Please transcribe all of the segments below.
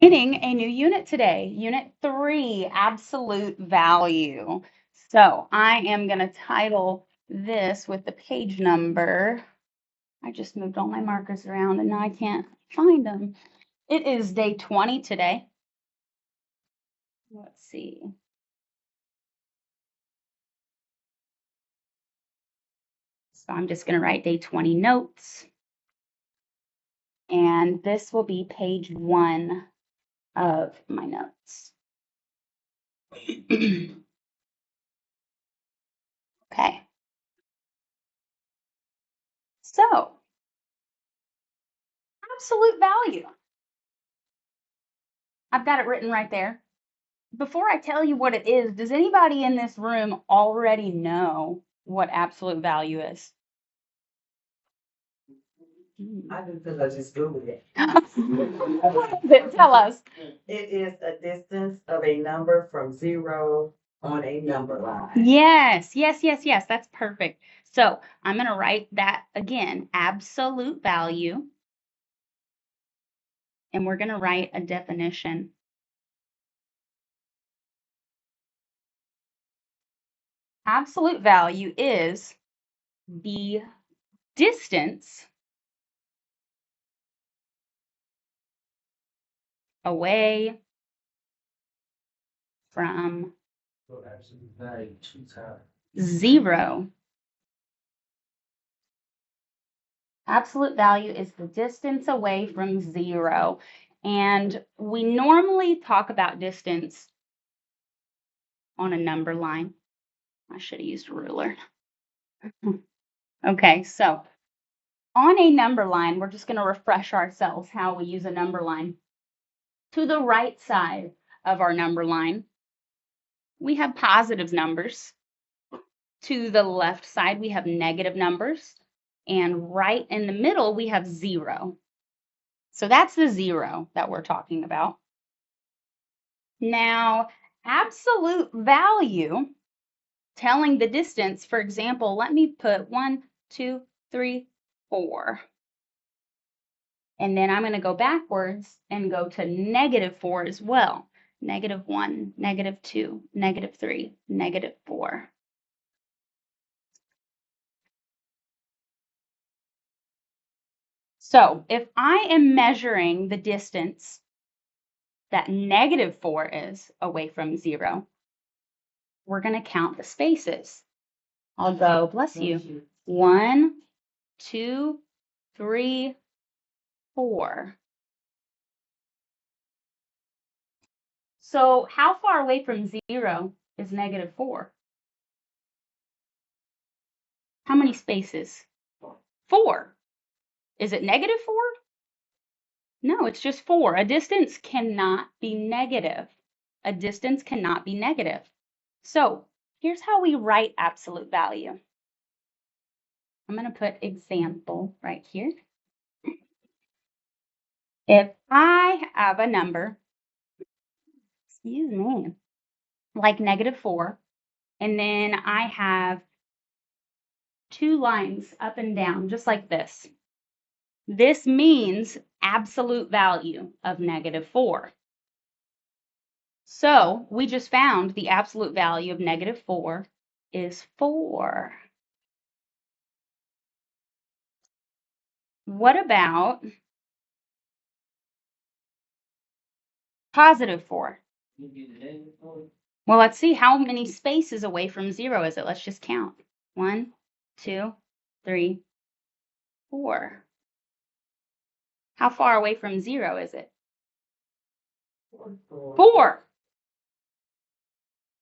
Getting a new unit today, Unit 3, Absolute Value. So I am going to title this with the page number. I just moved all my markers around and now I can't find them. It is day 20 today. Let's see. So I'm just going to write day 20 notes. And this will be page 1 of my notes. Okay. So, absolute value. I've got it written right there. Before I tell you what it is, does anybody in this room already know what absolute value is? I do because I just Googled it. Tell us. It is a distance of a number from 0 on a number line. Yes. That's perfect. So I'm going to write that again, absolute value. And we're going to write a definition. Absolute value is the distance away from 0. Absolute value is the distance away from 0. And we normally talk about distance on a number line. I should have used a ruler. Okay, so on a number line, we're just going to refresh ourselves how we use a number line. To the right side of our number line, we have positive numbers. To the left side, we have negative numbers. And right in the middle, we have 0. So that's the 0 that we're talking about. Now, absolute value, telling the distance, for example, let me put 1, 2, 3, 4. And then I'm going to go backwards and go to -4 as well. -1, -2, -3, -4. So if I am measuring the distance that -4 is away from 0, we're going to count the spaces. I'll go, bless you, 1, 2, 3, 4. So how far away from 0 is -4? How many spaces? 4. Is it -4? No, it's just 4. A distance cannot be negative. A distance cannot be negative. So here's how we write absolute value. I'm going to put example right here. If I have a number, excuse me, like -4, and then I have 2 lines up and down, just like this. This means absolute value of -4. So we just found the absolute value of -4 is 4. What about +4? Well, let's see how many spaces away from 0 is it. Let's just count. 1, 2, 3, 4. How far away from 0 is it? 4.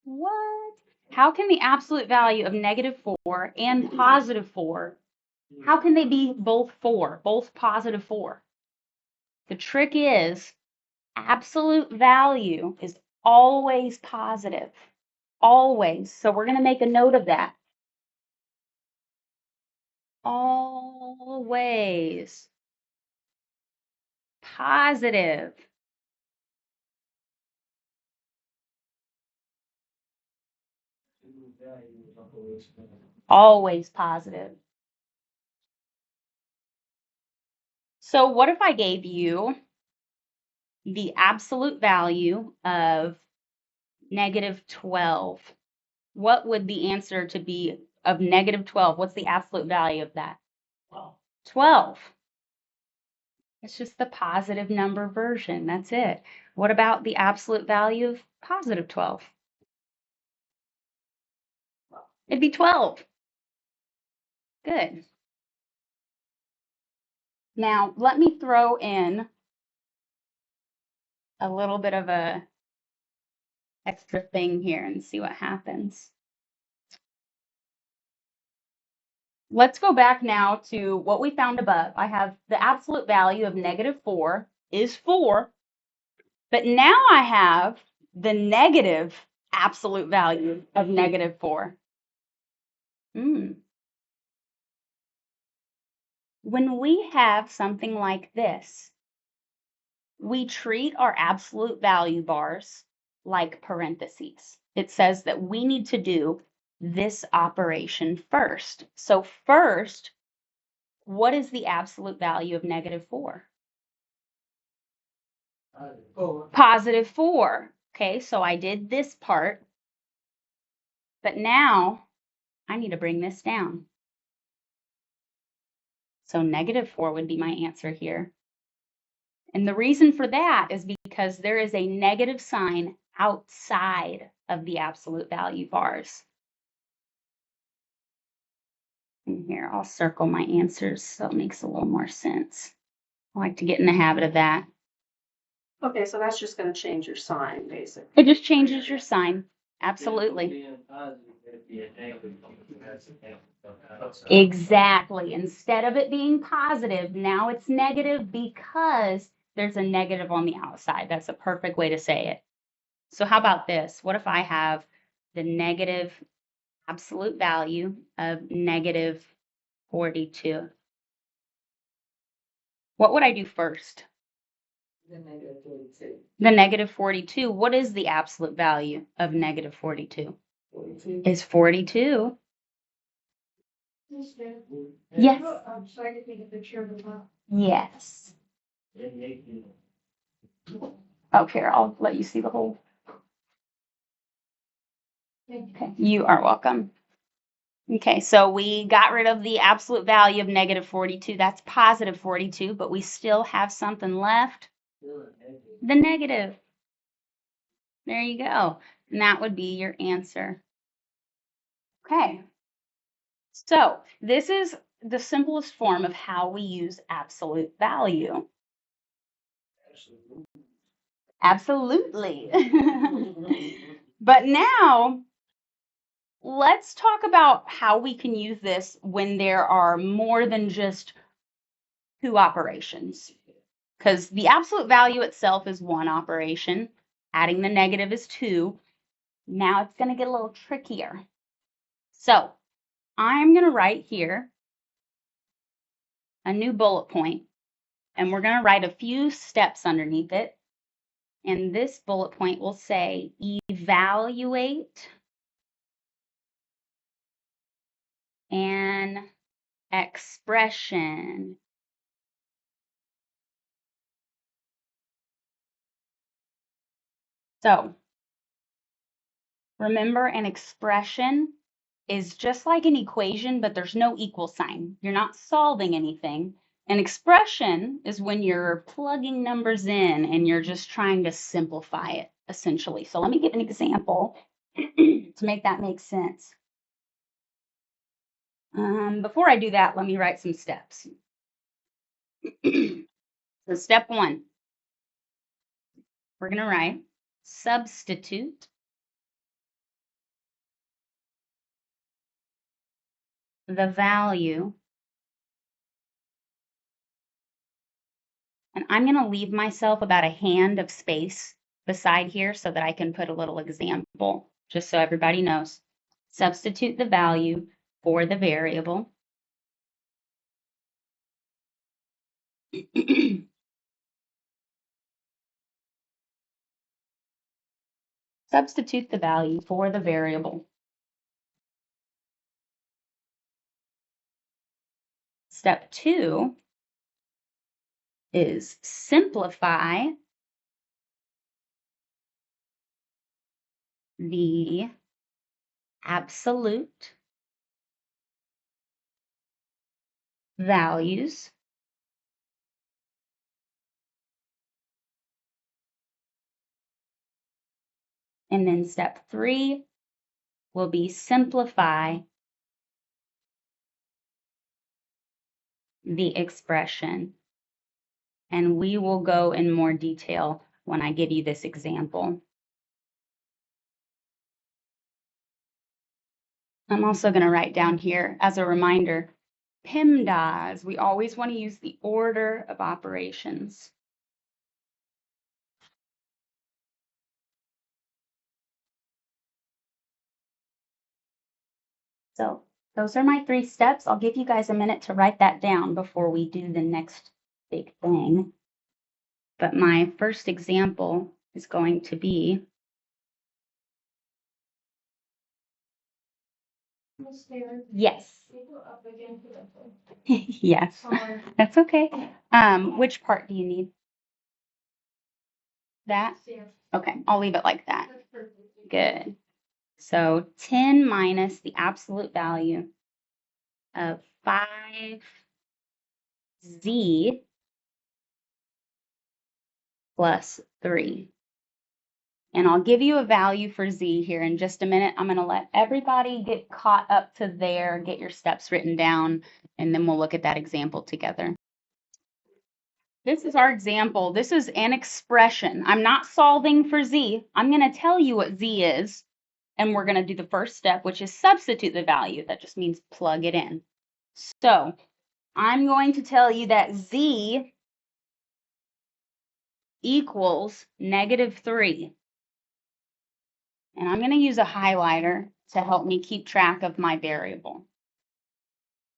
What? How can the absolute value of -4 and +4, how can they be both 4, both +4? The trick is absolute value is always positive. Always. So we're going to make a note of that. Always positive. Always positive. So what if I gave you the absolute value of negative 12. What would the answer to be of negative 12? What's the absolute value of that? 12. It's just the positive number version. That's it. What about the absolute value of positive 12? It'd be 12. Good. Now, let me throw in a little bit of a extra thing here and see what happens. Let's go back now to what we found above. I have the absolute value of negative 4 is 4, but now I have the negative absolute value of negative 4. When we have something like this, we treat our absolute value bars like parentheses. It says that we need to do this operation first. So first, what is the absolute value of negative 4? Positive 4. Okay, so I did this part, but now I need to bring this down. So negative 4 would be my answer here. And the reason for that is because there is a negative sign outside of the absolute value bars. And here, I'll circle my answers so it makes a little more sense. I like to get in the habit of that. Okay, so that's just going to change your sign, basically. It just changes your sign. Absolutely. Exactly. Instead of it being positive, now it's negative because there's a negative on the outside. That's a perfect way to say it. So how about this? What if I have the negative absolute value of negative 42? What would I do first? The negative 42. The negative 42. What is the absolute value of negative 42? 42. Is 42. Yes. So I can take a picture of the top. Yes. Oh, here, I'll let you see the whole. Okay, you are welcome. Okay, so we got rid of the absolute value of negative 42. That's positive 42, but we still have something left. The negative. There you go. And that would be your answer. Okay. So this is the simplest form of how we use absolute value. Absolutely. But now let's talk about how we can use this when there are more than just two operations. Because the absolute value itself is one operation. Adding the negative is 2. Now it's going to get a little trickier. So I'm going to write here a new bullet point, and we're going to write a few steps underneath it. And this bullet point will say evaluate an expression. So remember, an expression is just like an equation, but there's no equal sign. You're not solving anything. An expression is when you're plugging numbers in and you're just trying to simplify it, essentially. So let me give an example to make that make sense. Before I do that, let me write some steps. So step 1, we're going to write substitute the value, and I'm going to leave myself about a hand of space beside here so that I can put a little example, just so everybody knows. Substitute the value for the variable. Substitute the value for the variable. Step 2 is simplify the absolute values and then step 3 will be simplify the expression. And we will go in more detail when I give you this example. I'm also going to write down here as a reminder, PEMDAS, we always want to use the order of operations. So those are my 3 steps. I'll give you guys a minute to write that down before we do the next big thing. But my first example is going to be yes. Yes, that's okay. Which part do you need? That? Okay, I'll leave it like that. Good. So 10 minus the absolute value of 5z plus 3. And I'll give you a value for z here in just a minute. I'm going to let everybody get caught up to there, get your steps written down, and then we'll look at that example together. This is our example. This is an expression. I'm not solving for z. I'm going to tell you what z is, and we're going to do the first step, which is substitute the value. That just means plug it in. So I'm going to tell you that z equals -3. And I'm going to use a highlighter to help me keep track of my variable.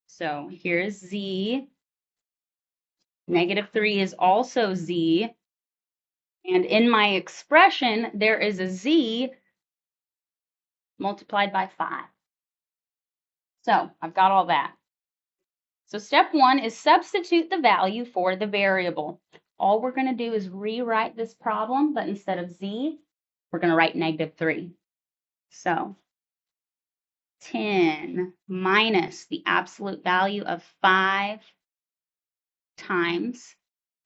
So here's z. -3 is also z. And in my expression, there is a z multiplied by 5. So I've got all that. So step 1 is substitute the value for the variable. All we're going to do is rewrite this problem, but instead of z, we're going to write -3. So 10 minus the absolute value of 5 times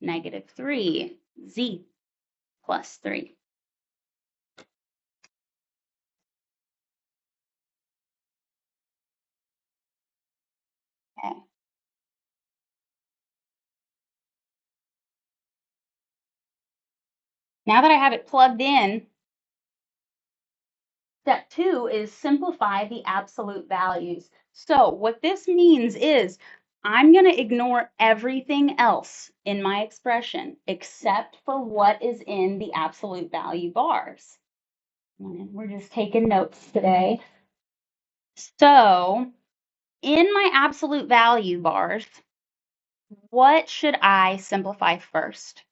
-3, z plus 3. Okay. Now that I have it plugged in, step 2 is simplify the absolute values. So what this means is I'm going to ignore everything else in my expression except for what is in the absolute value bars. And we're just taking notes today. So in my absolute value bars, what should I simplify first?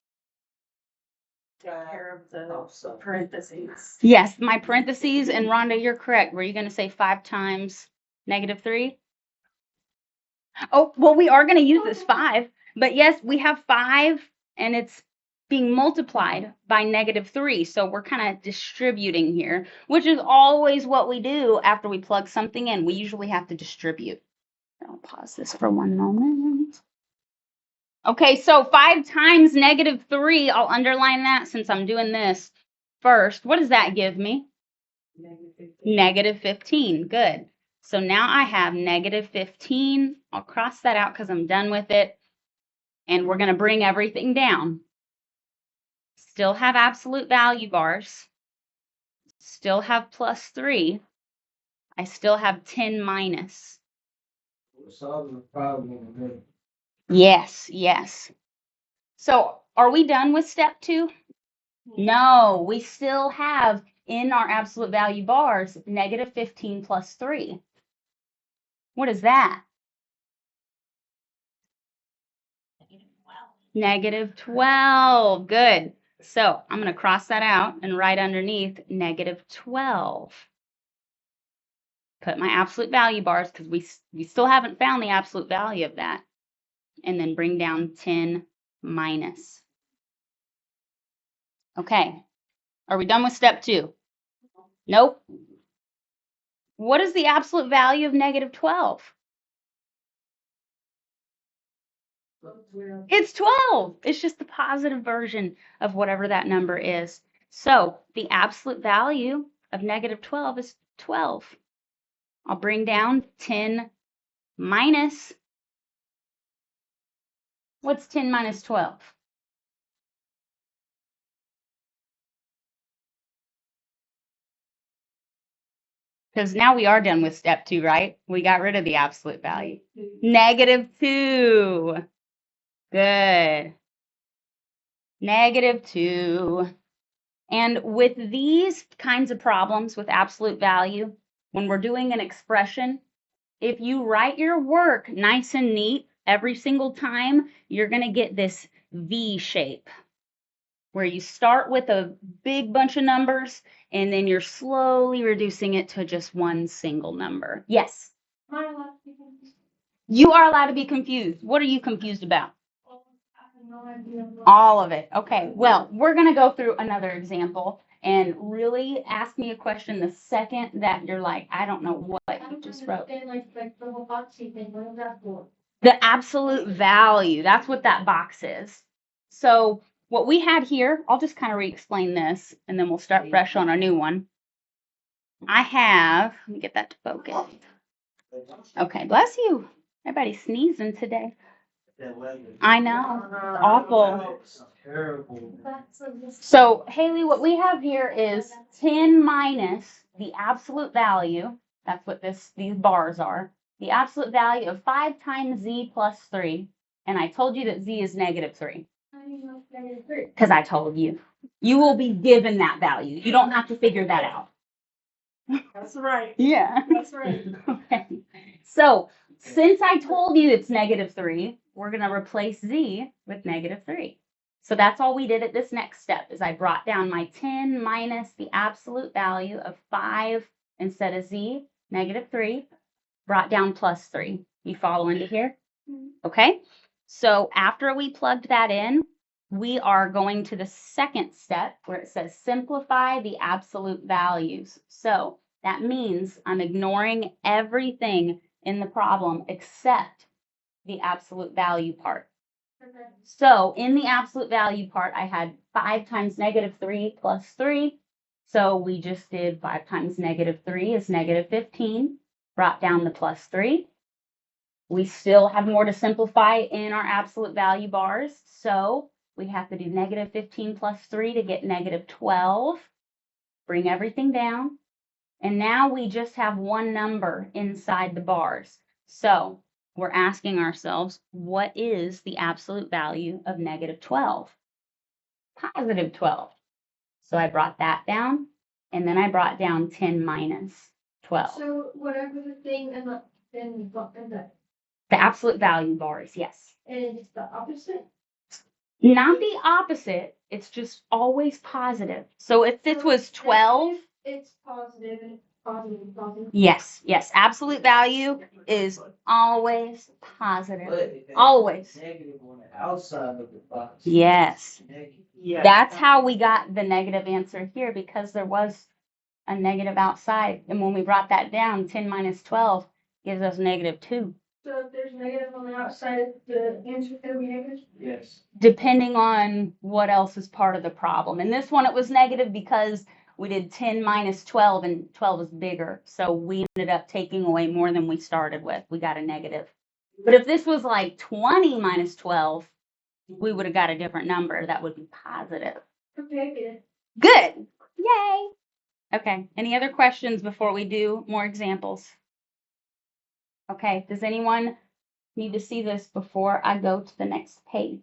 Care of the parentheses. Yes, my parentheses, and Rhonda, you're correct. Were you going to say 5 times -3? Oh, well, we are going to use this 5, but yes, we have 5 and it's being multiplied by -3. So we're kind of distributing here, which is always what we do after we plug something in. We usually have to distribute. I'll pause this for one moment. Okay, so 5 times -3, I'll underline that since I'm doing this first. What does that give me? -15. Good. So now I have -15. I'll cross that out because I'm done with it. And we're going to bring everything down. Still have absolute value bars. Still have +3. I still have 10 minus. We're solving the problem in a minute. Yes, yes. So are we done with step 2? No, we still have in our absolute value bars -15 plus 3. What is that? -12. Good. So I'm going to cross that out and write underneath -12. Put my absolute value bars because we still haven't found the absolute value of that. And then bring down 10 minus. Okay. Are we done with step 2? Nope. What is the absolute value of negative 12? It's 12. It's just the positive version of whatever that number is. So the absolute value of negative 12 is 12. I'll bring down 10 minus, what's 10 minus 12? Because now we are done with step 2, right? We got rid of the absolute value. Negative 2. Good. Negative 2. And with these kinds of problems with absolute value, when we're doing an expression, if you write your work nice and neat every single time, you're going to get this V shape where you start with a big bunch of numbers and then you're slowly reducing it to just one single number. Yes. You are allowed to be confused. What are you confused about? All of it. Okay. Well, we're going to go through another example and really ask me a question the second that you're like, I don't know what you just wrote. The absolute value. That's what that box is. So what we had here, I'll just kind of re-explain this and then we'll start fresh on a new one. I have, let me get that to focus. Okay, bless you. Everybody's sneezing today. I know. Awful. So, Haley, what we have here is 10 minus the absolute value. That's what these bars are. The absolute value of 5 times z plus 3. And I told you that z is negative 3. Because I told you. You will be given that value. You don't have to figure that out. That's right. Yeah. That's right. Okay. So, since I told you it's negative 3, we're going to replace z with negative 3. So that's all we did at this next step is I brought down my 10 minus the absolute value of 5 instead of z, negative 3, brought down plus 3. You follow into here? Okay. So after we plugged that in, we are going to the second step where it says simplify the absolute values. So that means I'm ignoring everything in the problem except the absolute value part. So in the absolute value part, I had 5 times negative 3 plus 3. So we just did 5 times negative 3 is negative 15, brought down the plus 3. We still have more to simplify in our absolute value bars. So we have to do negative 15 plus 3 to get negative 12. Bring everything down. And now we just have one number inside the bars. So we're asking ourselves, what is the absolute value of negative 12? Positive 12. So I brought that down, and then I brought down 10 minus 12. So whatever the thing and the The absolute value bars, yes. and it's the opposite. Not the opposite, it's just always positive. So if this was 12, It's positive and positive. yes, absolute value is always positive. Always. Negative on the outside of the box. Yes. Yeah. That's how we got the negative answer here because there was a negative outside. And when we brought that down, 10 minus 12 gives us negative 2. So if there's negative on the outside, the answer is gonna be negative. Yes. Depending on what else is part of the problem. In this one, it was negative because we did 10 minus 12 and 12 is bigger. So we ended up taking away more than we started with. We got a negative. But if this was like 20 minus 12, we would have got a different number. That would be positive. Okay, Good. Yay. Okay. Any other questions before we do more examples? Okay. Does anyone need to see this before I go to the next page?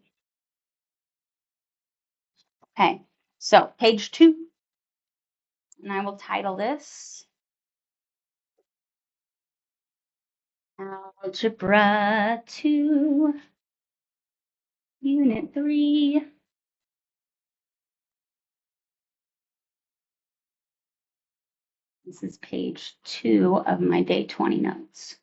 Okay. So page 2. And I will title this Algebra 2, Unit 3. This is page 2 of my day 20 notes.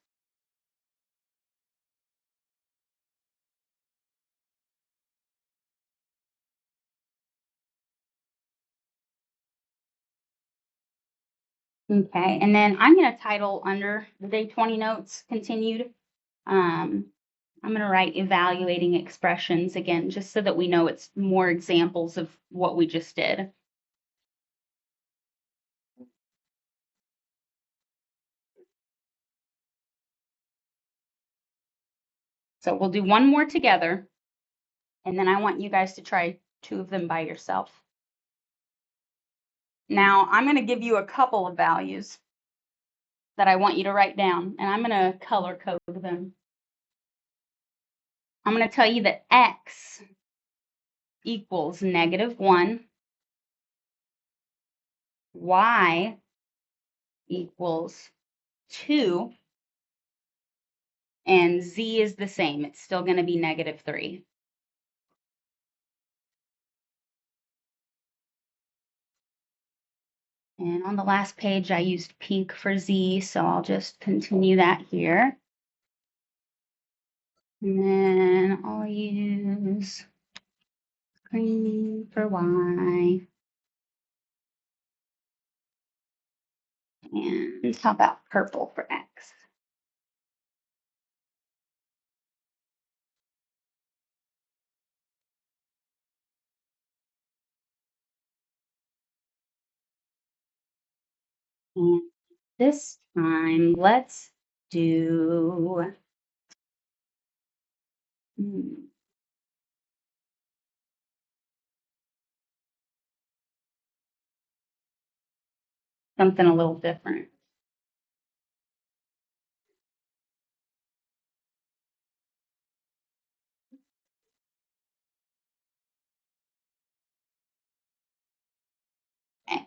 Okay, and then I'm going to title under the day 20 notes continued. I'm going to write evaluating expressions again, just so that we know it's more examples of what we just did. So we'll do one more together, and then I want you guys to try 2 of them by yourself. Now, I'm going to give you a couple of values that I want you to write down, and I'm going to color code them. I'm going to tell you that x equals -1, y equals 2, and z is the same. It's still going to be -3. And on the last page, I used pink for z, so I'll just continue that here. And then I'll use green for y. And how about purple for x? And this time, let's do something a little different. Okay.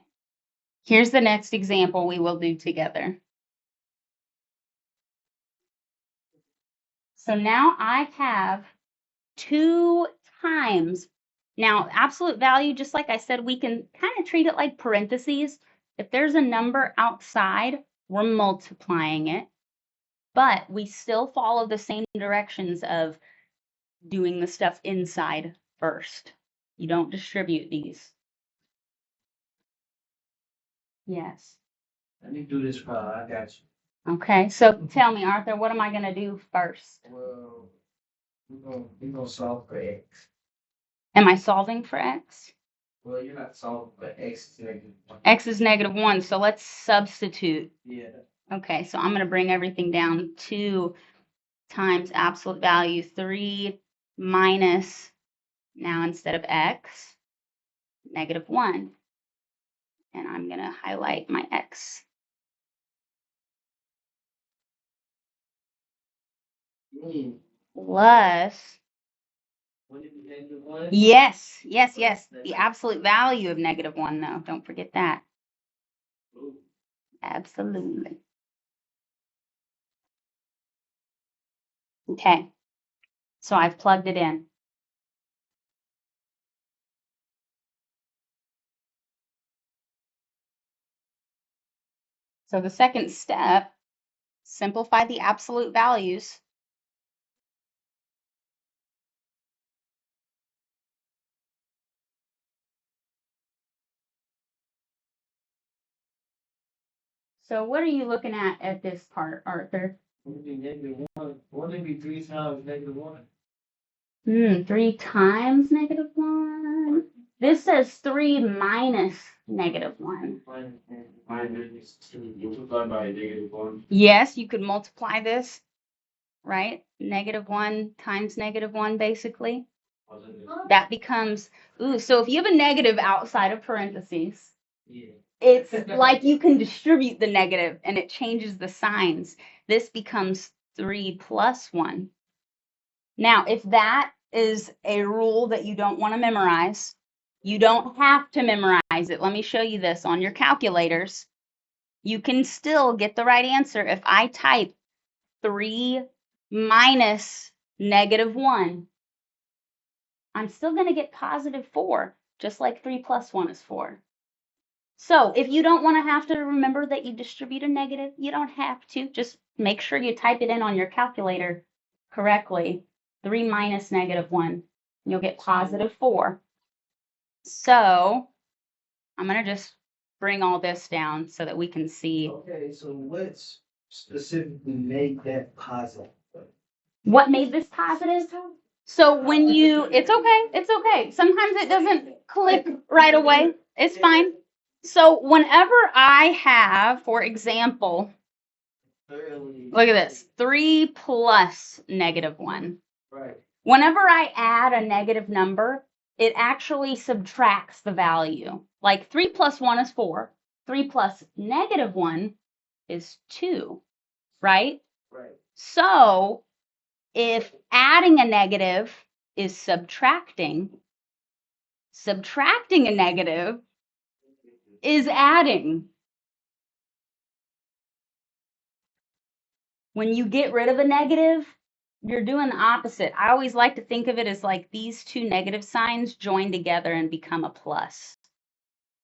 Here's the next example we will do together. So now I have 2 times. Now, absolute value, just like I said, we can kind of treat it like parentheses. If there's a number outside, we're multiplying it, but we still follow the same directions of doing the stuff inside first. You don't distribute these. Yes. Let me do this part. I got you. Okay, so tell me, Arthur, what am I going to do first? Well, we're gonna solve for x. Am I solving for x? Well, you're not solving for x is -1. X is -1, so let's substitute. Yeah. Okay, so I'm going to bring everything down. 2 times absolute value 3 minus, now instead of x, -1. And I'm going to highlight my x. Plus, Would it be -1? yes, yes, yes. The absolute value of -1, though. Don't forget that. Ooh. Absolutely. Okay, so I've plugged it in. So the second step, simplify the absolute values. So what are you looking at this part, Arthur? Would it be -1? Would it be 3 times -1? 3 times -1. This says 3 minus -1. Minus 2 multiplied by -1. Yes, you could multiply this, right? -1 times -1, basically. That becomes, so if you have a negative outside of parentheses, Yeah. it's like you can distribute the negative and it changes the signs. This becomes 3 plus 1. Now, if that is a rule that you don't want to memorize, you don't have to memorize it. Let me show you this on your calculators. You can still get the right answer if I type 3 minus -1. I'm still going to get +4, just like 3 plus 1 is 4. So if you don't want to have to remember that you distribute a negative, you don't have to. Just make sure you type it in on your calculator correctly. 3 minus -1. You'll get +4. So I'm going to just bring all this down so that we can see Okay, so let's specifically make that positive. what made this positive. So when you, it's okay. Sometimes it doesn't click right away. It's fine. So whenever I have, for example, Thoroughly. look at this, 3 plus -1. Right. Whenever I add a negative number, it actually subtracts the value. Like 3 plus 1 is 4. 3 plus -1 is 2, right? Right. So if adding a negative is subtracting, subtracting a negative is adding. When you get rid of a negative, you're doing the opposite. I always like to think of it as like these two negative signs join together and become a plus.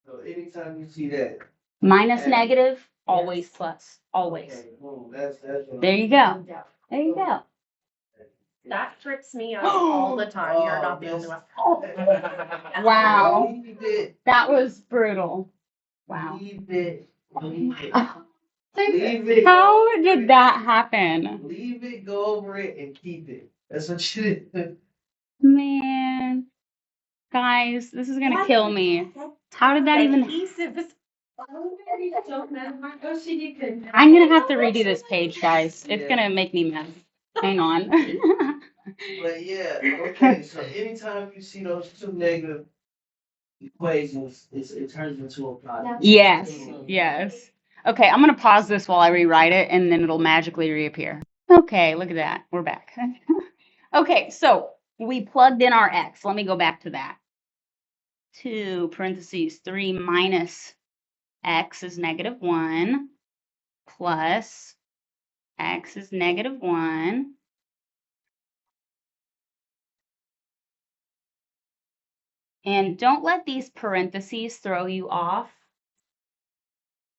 So anytime you see that. Minus Add. negative, always plus, always. Okay, boom, that's what There you go. There you go. That trips me up all the time. You're not the only one. Wow. Leave it. That was brutal. Wow. Leave it. Leave it. Like, Leave it. how did that happen? Leave it, go over it, and keep it. That's what you did. Man. Guys, this is gonna kill me. How did that even? I'm gonna have to redo this page, guys. It's gonna make me mad. Hang on. But yeah, okay, so anytime you see those two negative equations, it turns into a positive. Yes, yes. Okay, I'm gonna pause this while I rewrite it and then it'll magically reappear. Okay, look at that. We're back. Okay, so we plugged in our x. Let me go back to that. 2 parentheses 3 minus x is -1 plus x is -1. And don't let these parentheses throw you off.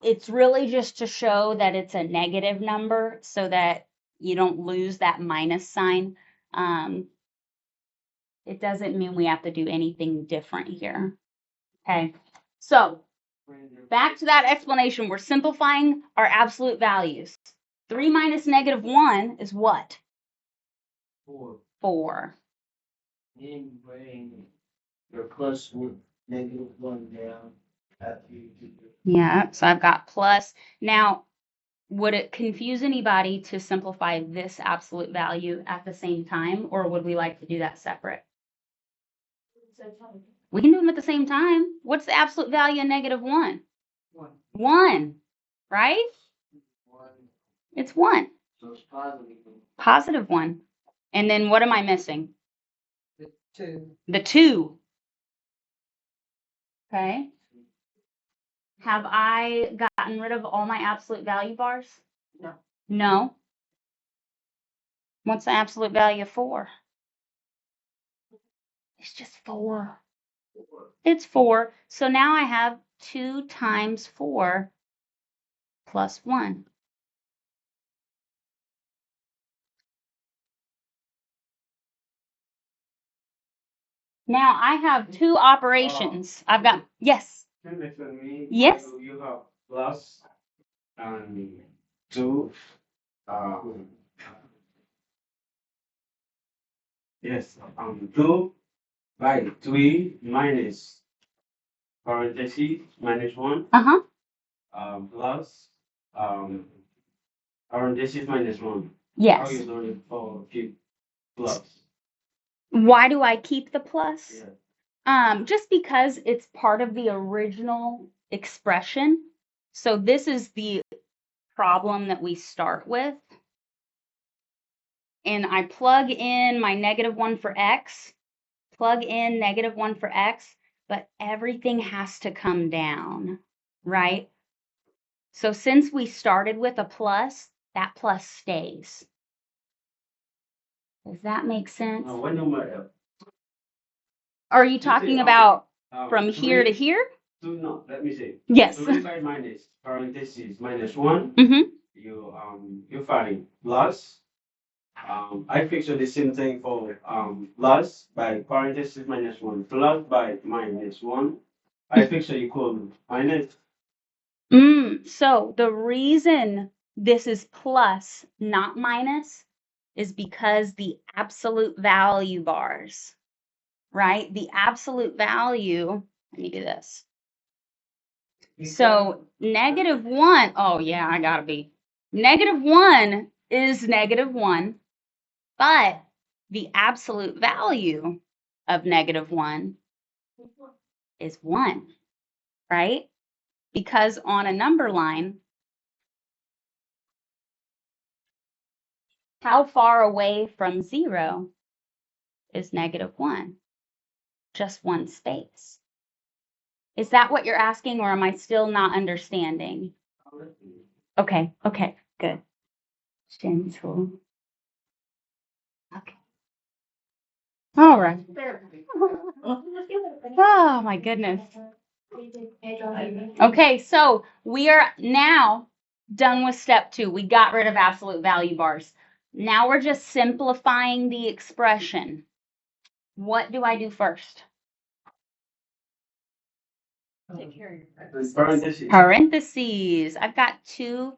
It's really just to show that it's a negative number so that you don't lose that minus sign. It doesn't mean we have to do anything different here. Okay, so back to that explanation. We're simplifying our absolute values. 3 minus -1 is what? 4. 4. Then bring your plus with -1 down after you do it. Yeah, so I've got plus. Now, would it confuse anybody to simplify this absolute value at the same time, or would we like to do that separate? We can do them at the same time. What's the absolute value of -1? 1. 1, right? 1. It's 1. So it's positive. +1. And then what am I missing? 2. The 2. Okay. Have I gotten rid of all my absolute value bars? No. No. What's the absolute value of 4? It's just 4. It's 4. So now I have 2 times 4 plus 1. Now I have 2 operations. I've got, yes. Yes. You have plus and 2. Yes, 2 by 3 minus parentheses -1 Uh-huh. plus parentheses -1. How Yes. you doing it for keep plus? Why do I keep the plus? Yeah. Just because it's part of the original expression. So this is the problem that we start with. And I plug in my -1 for x, plug in -1 for x, but everything has to come down, right? So since we started with a plus, that plus stays. Does that make sense? What number? Are you talking about from three- here to here? No, let me see. Yes. 3 by minus parentheses -1. Mm-hmm. You find plus. I picture the same thing for plus by parentheses -1 plus by -1. I picture equal minus So the reason this is plus, not minus, is because the absolute value bars, right? The absolute value, let me do this. So -1, oh yeah, I gotta be. -1 is -1, but the absolute value of -1 is 1, right? Because on a number line, how far away from 0 is -1? Just one space. Is that what you're asking, or am I still not understanding? Okay, good. Gentle. Okay. All right. Oh my goodness. Okay, so we are now done with step 2. We got rid of absolute value bars. Now we're just simplifying the expression. What do I do first? Parentheses. I've got 2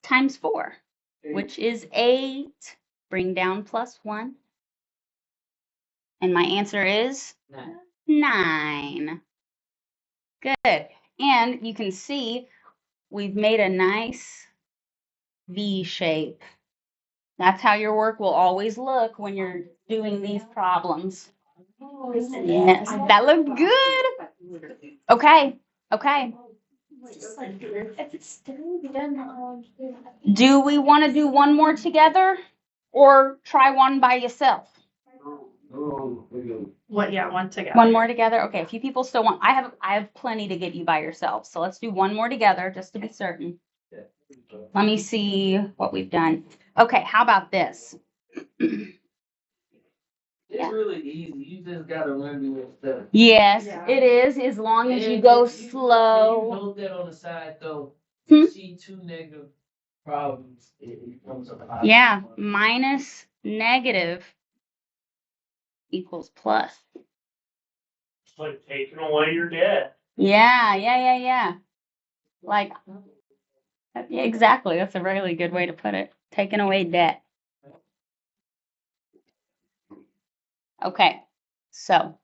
times 4, which is 8. Bring down +1. And my answer is 9. Good. And you can see we've made a nice V shape. That's how your work will always look when you're doing these problems. Yes, that looked good. Okay. Do we want to do one more together or try one by yourself? One together. One more together? Okay, a few people still want, I have plenty to get you by yourself. So let's do one more together just to be certain. Let me see what we've done. Okay, how about this? It's really easy. You just gotta learn to stuff. Yes, it is, as long as you go slow. You note that on the side though. Hmm? You see 2 negative problems. It comes up a lot. Yeah, minus negative equals plus. It's like taking away your debt. Yeah. Like, yeah, exactly. That's a really good way to put it. Taking away debt. Okay, so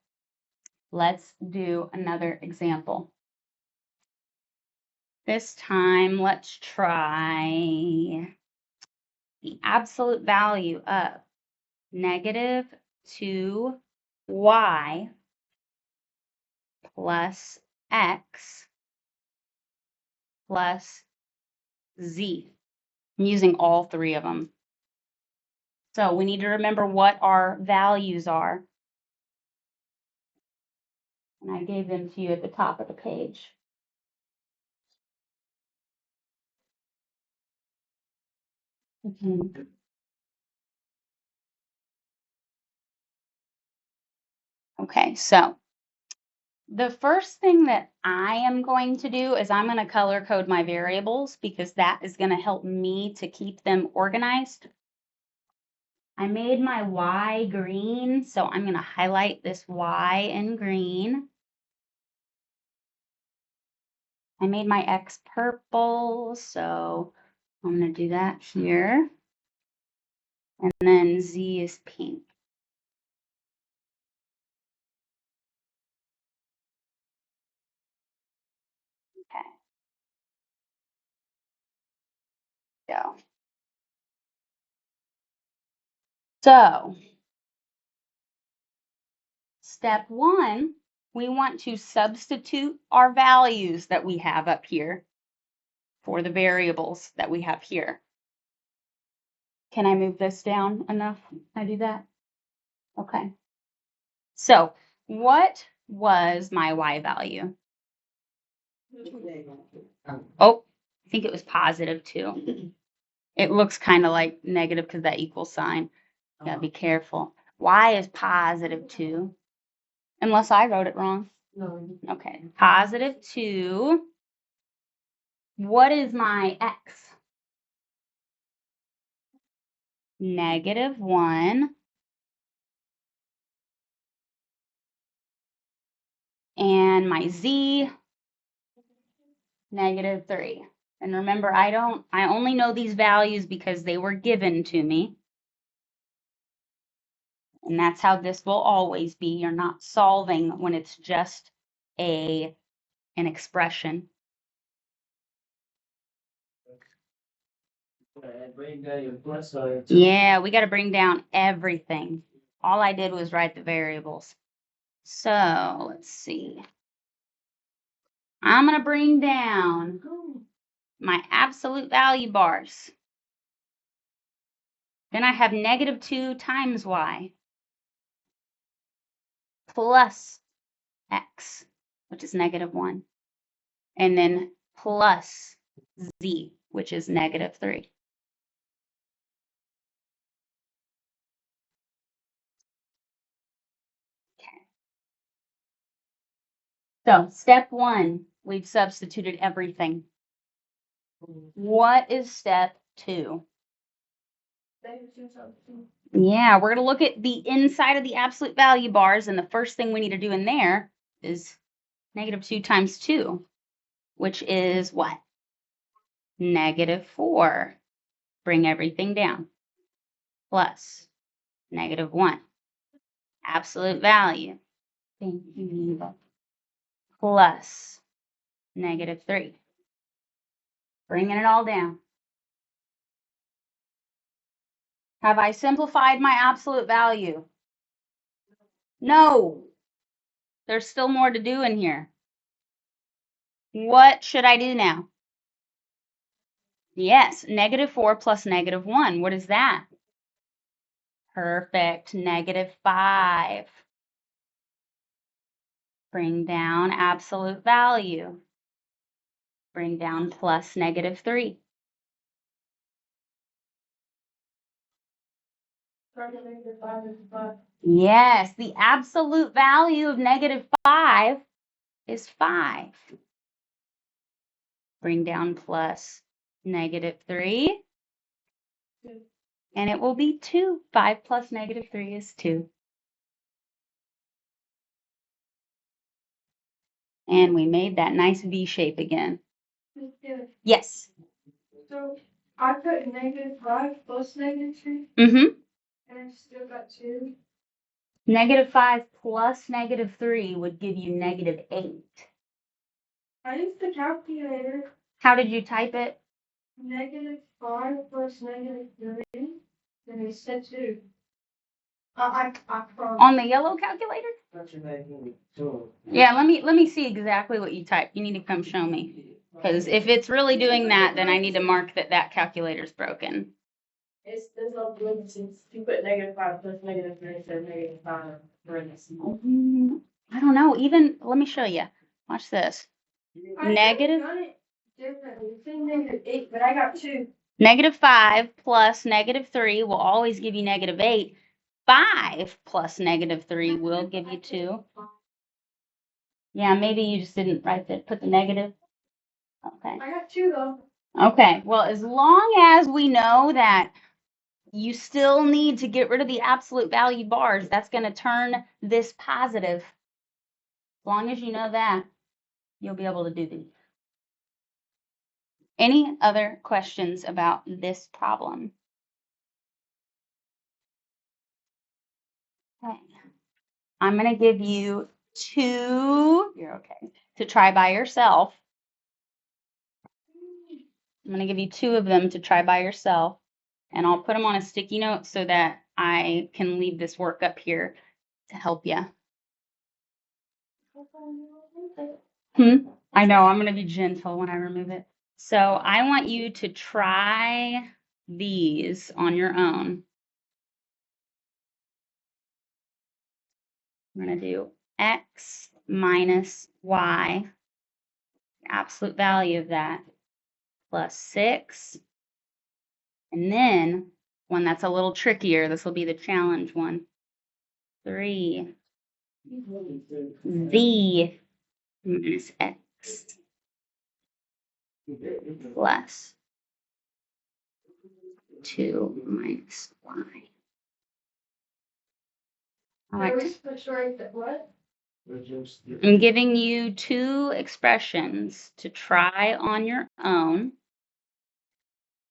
let's do another example. This time, let's try the absolute value of -2y plus x plus z. I'm using all 3 of them. So we need to remember what our values are. And I gave them to you at the top of the page. Okay, so the first thing that I am going to do is I'm going to color code my variables because that is going to help me to keep them organized. I made my y green, so I'm going to highlight this y in green. I made my x purple, so I'm going to do that here. And then z is pink. Okay. Go. So, step 1, we want to substitute our values that we have up here for the variables that we have here. Can I move this down enough? Can I do that? Okay. So, what was my y value? Oh, I think it was +2. It looks kind of like negative because that equal sign. You gotta be careful. Y is +2, unless I wrote it wrong. No. Okay, +2. What is my x? -1. And my z -3. And remember, I only know these values because they were given to me. And that's how this will always be. You're not solving when it's just an expression. Bring down your plus sign. Yeah, we got to bring down everything. All I did was write the variables. So let's see. I'm going to bring down my absolute value bars. Then I have -2 times y plus x, which is -1. And then plus z, which is -3. So step 1, we've substituted everything. What is step 2? Yeah, we're going to look at the inside of the absolute value bars, and the first thing we need to do in there is -2 times 2, which is what? -4. Bring everything down. Plus -1. Absolute value. Thank you. Plus -3. Bringing it all down. Have I simplified my absolute value? No. There's still more to do in here. What should I do now? Yes, -4 plus -1. What is that? Perfect. -5. Bring down absolute value. Bring down plus -3. Yes, the absolute value of -5 is 5. Bring down plus -3. And it will be 2. 5 plus -3 is 2. And we made that nice V shape again. Yes. So I put -5 plus -3, Mm-hmm. and I still got 2. -5 plus -3 would give you -8. I used the calculator. How did you type it? -5 plus -3, and it said 2. I On the yellow calculator? What you making two? Yeah, let me see exactly what you typed. You need to come show me. Because if it's really doing that, then I need to mark that calculator's broken. There's no parentheses. You put -5 plus -3 instead of -5 parentheses. I don't know. Even, let me show you. Watch this. Negative? done it differently. It's in -8, but I got 2. -5 plus -3 will always give you -8. 5 plus -3 will give you 2. Yeah, maybe you just didn't put the negative. Okay. I got 2 though. Okay. Well, as long as we know that you still need to get rid of the absolute value bars, that's going to turn this positive. As long as you know that, you'll be able to do these. Any other questions about this problem? Okay. I'm going to give you 2, you're okay, to try by yourself. I'm going to give you 2 of them to try by yourself, and I'll put them on a sticky note so that I can leave this work up here to help you. I know, I'm going to be gentle when I remove it. So I want you to try these on your own. I'm going to do x minus y, the absolute value of that, plus 6. And then one that's a little trickier, this will be the challenge one. 3 z minus x plus 2 minus y. All Are right. we supposed to write that what? I'm giving you two expressions to try on your own.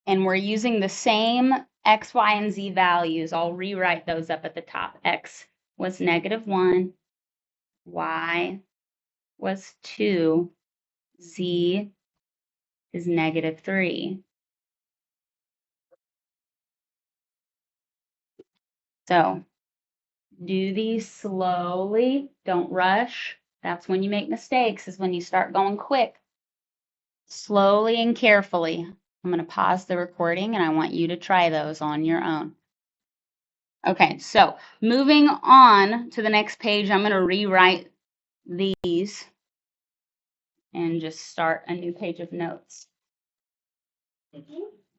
And we're using the same x, y, and z values. I'll rewrite those up at the top. X was -1, y was 2, z is -3. So do these slowly. Don't rush. That's when you make mistakes, is when you start going quick. Slowly and carefully. I'm going to pause the recording and I want you to try those on your own. Okay, so moving on to the next page, I'm going to rewrite these and just start a new page of notes.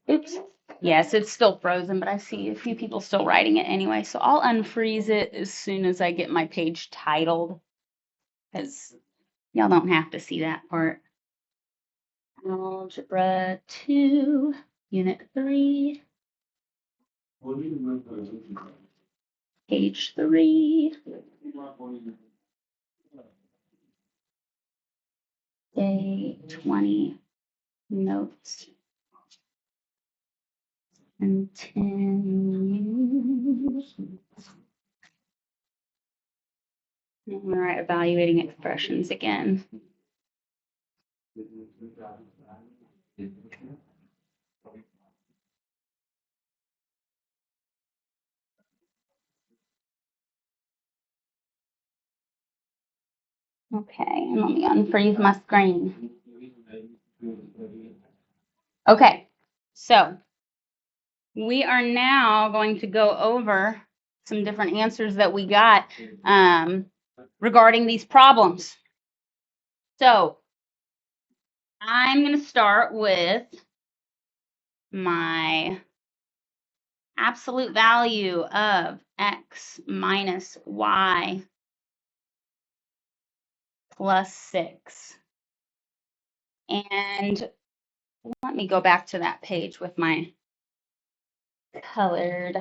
Oops. Yes, it's still frozen, but I see a few people still writing it anyway. So I'll unfreeze it as soon as I get my page titled, because y'all don't have to see that part. Algebra 2, Unit 3, page 3, day 20, notes. Continue. I'm going to write evaluating expressions again. Okay, and let me unfreeze my screen. Okay, so we are now going to go over some different answers that we got regarding these problems. So I'm going to start with my absolute value of x minus y plus 6. And let me go back to that page with my colored.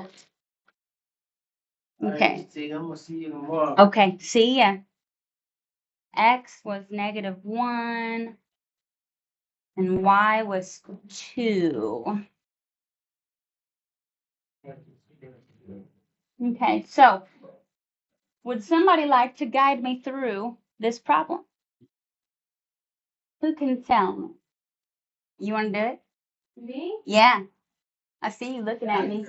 Okay. See, I'm gonna see you tomorrow. Okay, see ya. X was -1 and y was 2. Okay, so would somebody like to guide me through this problem? Who can tell me? You want to do it? Me? Yeah. I see you looking at me.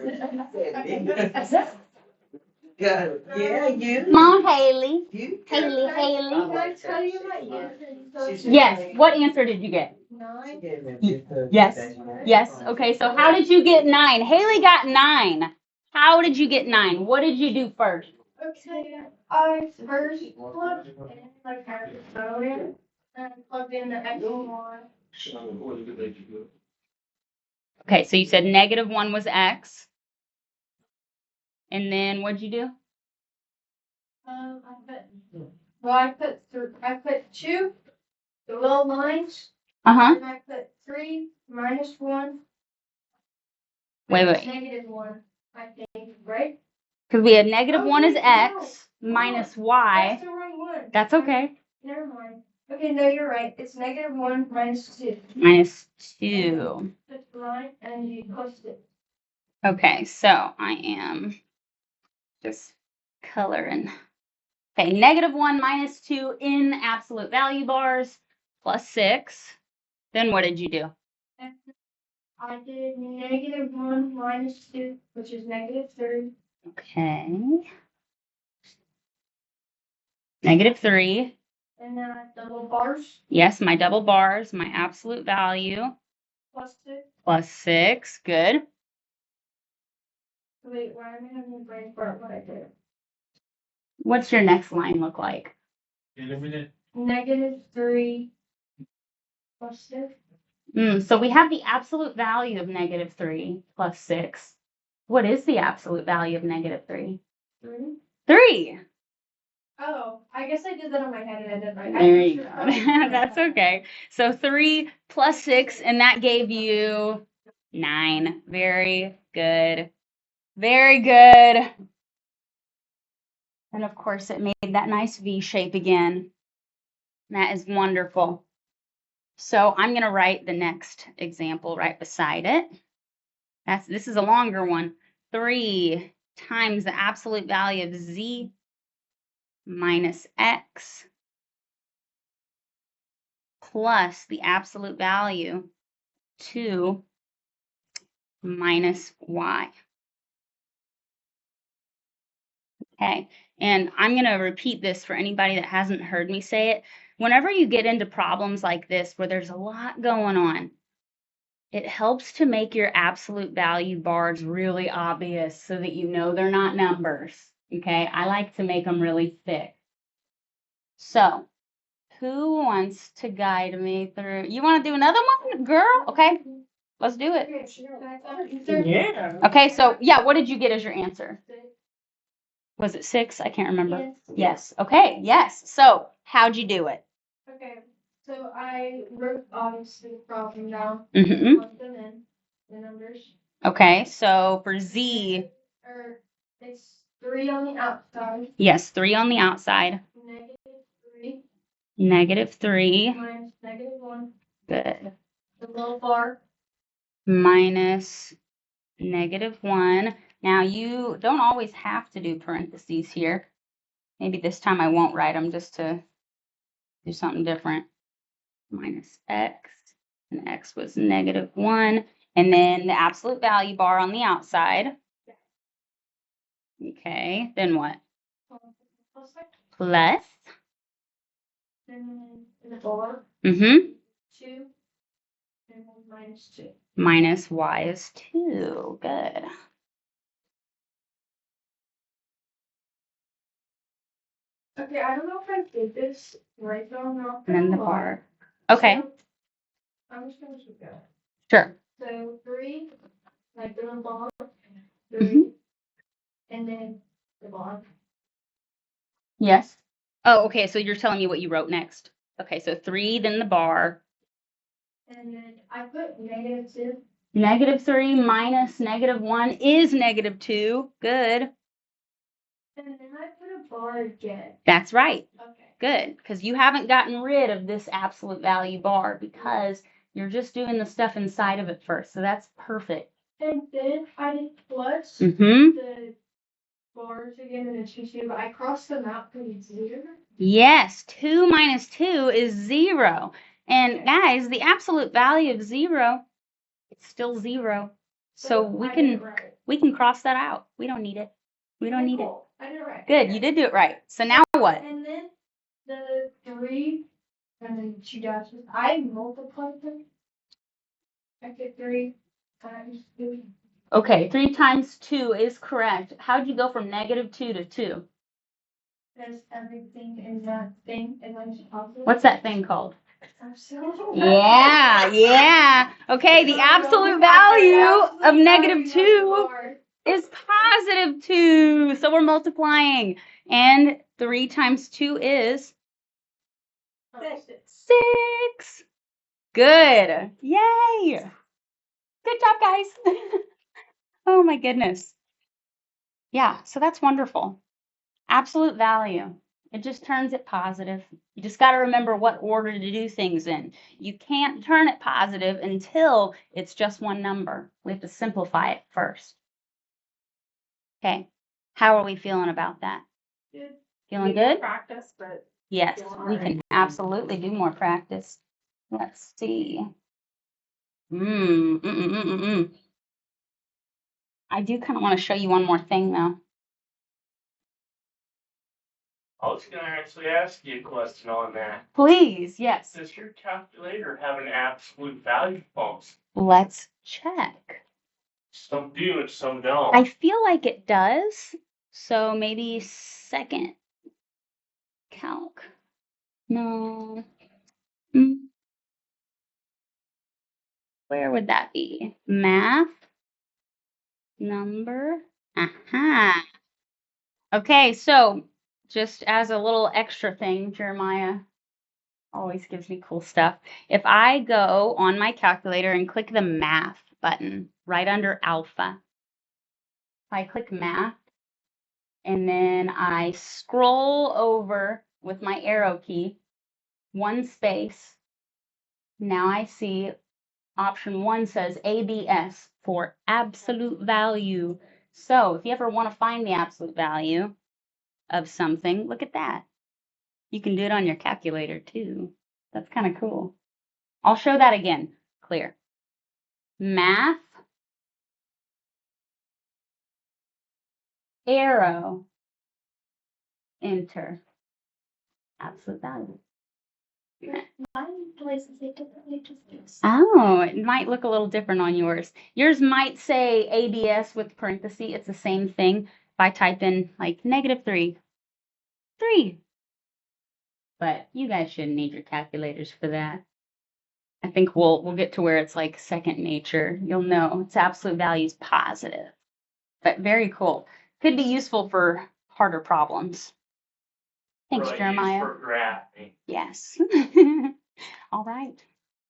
Yeah, you. Come on, Haley. You. Haley. Can I tell you my answer? Yes. What answer did you get? 9. Yes. Yes. Okay, so how did you get 9? Haley got 9. How did you get 9? What did you do first? Okay, I first plugged in my parents' phone and plugged in the X and Y. Okay, so you said -1 was x. And then what'd you do? I put 2, the little lines, Uh-huh. and I put 3 minus 1. Wait. -1, I think, right? Because we had -1 is wait, x minus That's y. the wrong one. That's okay. Never mind. Okay, no, you're right. It's -1 minus 2. Minus 2. Put the line and you post it. Okay, so I am just coloring. Okay, -1 minus 2 in absolute value bars plus 6. Then what did you do? I did -1 minus 2, which is -3. Okay. -3. And then I double bars Yes, my double bars, my absolute value plus 6. plus 6. Good. Wait, why am I having a brain fart? What I did? What's your next line look like? -3 plus 6. So we have the absolute value of -3 plus 6. What is the absolute value of -3? 3. 3. Oh, I guess I did that on my head and I did right. There you go. That's okay. So 3 plus 6, and that gave you 9. Very good. Very good. And of course, it made that nice V shape again. That is wonderful. So I'm going to write the next example right beside it. This is a longer one. 3 times the absolute value of z minus x plus the absolute value 2 minus y. Okay, and I'm going to repeat this for anybody that hasn't heard me say it. Whenever you get into problems like this where there's a lot going on, it helps to make your absolute value bars really obvious so that you know they're not numbers. Okay, I like to make them really thick. So, who wants to guide me through? You want to do another one, girl? Okay, let's do it. Yeah. Okay, so yeah, what did you get as your answer? Was it 6? I can't remember. Yes. Okay, yes. So, how'd you do it? Okay, so I wrote obviously the problem down. Mm-hmm. Plugged them in, the numbers. Okay, so for z, It's 3 on the outside. yes, 3 on the outside. -3. -3. Minus -1. Good. The little bar. Minus -1. Now you don't always have to do parentheses here. Maybe this time I won't write them just to do something different. Minus x, and x was -1. And then the absolute value bar on the outside. Okay, then what? Plus. Then in the bar. Mm-hmm. 2. And then -2. Minus y is 2. Good. Okay, I don't know if I did this right though, not. And then the bar. Okay, So, I'm just gonna keep going. sure. So 3, like the little bar. 3. Mhm. And then the bar. Yes. Oh, okay, so you're telling me what you wrote next. Okay, so 3, then the bar. And then I put -2. -3 minus -1 is -2. Good. And then I put a bar again. That's right. Okay. Good, because you haven't gotten rid of this absolute value bar because you're just doing the stuff inside of it first. So that's perfect. And then I did plus Mm-hmm. the bars again and the 2, but I crossed them out because it's 0. Yes, 2 minus 2 is 0. And guys, the absolute value of 0, it's still 0. So we I did it can right. cross that out. We don't need it. We don't need it. Cool. I did it right. Good, you did do it right. So now what? And then the 3 and then 2 dashes. I multiplied them. I get 3 times 2. Okay, 3 times 2 is correct. How'd you go from -2 to 2? Because everything in that thing is positive. What's that thing called? Absolute. Yeah, yeah. Okay, the absolute value of -2 is +2. So we're multiplying. And 3 times 2 is 6. Good. Yay. Good job, guys. Oh my goodness. Yeah, so that's wonderful. Absolute value. It just turns it positive. You just got to remember what order to do things in. You can't turn it positive until it's just one number. We have to simplify it first. Okay. How are we feeling about that? Good. Feeling good? Practice, but Yes, feeling we all can absolutely do more practice. Let's see. I do kind of want to show you one more thing though. I was gonna actually ask you a question on that. Please, yes. Does your calculator have an absolute value function? Let's check. Some do and some don't. I feel like it does. So maybe second calc. No. Where would that be? Math. Number. Aha. Okay, so just as a little extra thing, Jeremiah always gives me cool stuff. If I go on my calculator and click the math button right under alpha, if I click math and then I scroll over with my arrow key, one space. Now I see option 1 says ABS for absolute value. So if you ever want to find the absolute value of something, look at that. You can do it on your calculator too. That's kind of cool. I'll show that again. Clear. Math, arrow, enter. Absolute value. Mine places it differently just this. Oh, it might look a little different on yours. Yours might say ABS with parentheses. It's the same thing. If I type in like -3, 3. But you guys shouldn't need your calculators for that. I think we'll get to where it's like second nature. You'll know its absolute value is positive. But very cool. Could be useful for harder problems. Thanks, Really Jeremiah. used for graphing. Yes. All right.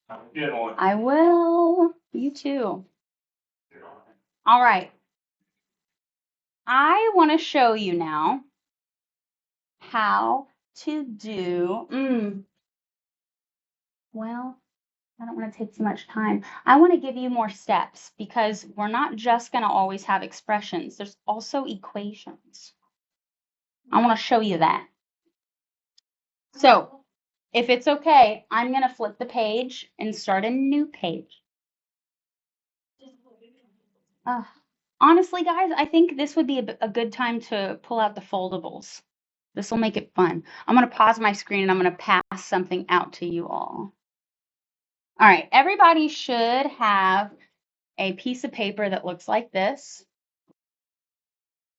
Have a good one. I will. You too. All right. I want to show you now how to do, well, I don't want to take too much time. I want to give you more steps because we're not just going to always have expressions. There's also equations. I want to show you that. So, if it's okay, I'm going to flip the page and start a new page. Honestly, guys, I think this would be a good time to pull out the foldables. This will make it fun. I'm going to pause my screen and I'm going to pass something out to you all. All right, everybody should have a piece of paper that looks like this.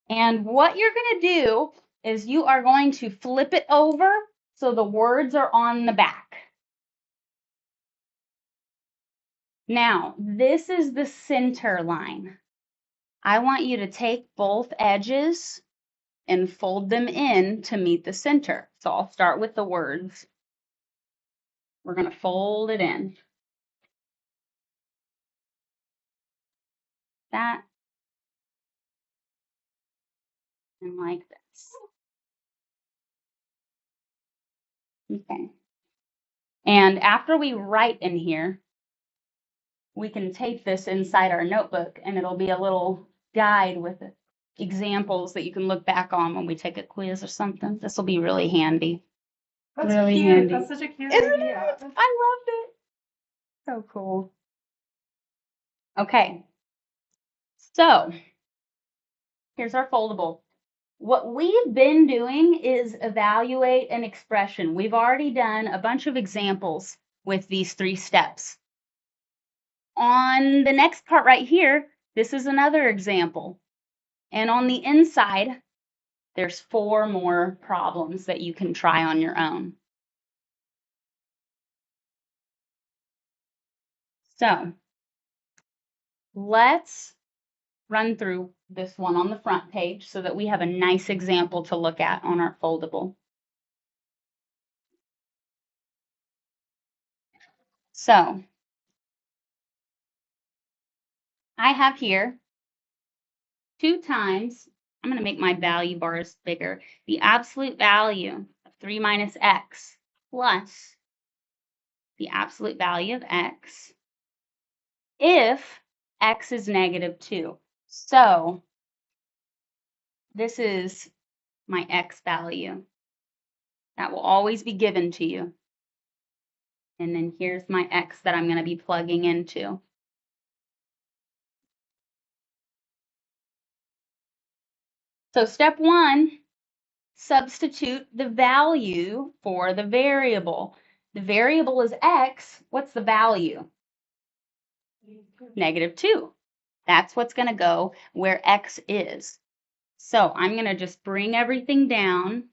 And what you're going to do is you are going to flip it over so the words are on the back. Now, this is the center line. I want you to take both edges and fold them in to meet the center. So I'll start with the words. We're going to fold it in. That and like this. Okay. And after we write in here, we can tape this inside our notebook and it'll be a little guide with examples that you can look back on when we take a quiz or something. This will be really handy. That's Really cute. handy. That's such a cute Isn't idea. it? I loved it. So cool. Okay. So here's our foldable. What we've been doing is evaluate an expression. We've already done a bunch of examples with these 3 steps. On the next part right here, this is another example. And on the inside, there's 4 more problems that you can try on your own. So let's run through this one on the front page so that we have a nice example to look at on our foldable. So I have here 2 times, I'm going to make my value bars bigger, the absolute value of 3 minus x plus the absolute value of x if x is -2. So this is my x value. That will always be given to you. And then here's my x that I'm going to be plugging into. So step 1, substitute the value for the variable. The variable is x. What's the value? -2. That's what's going to go where x is. So I'm going to just bring everything down,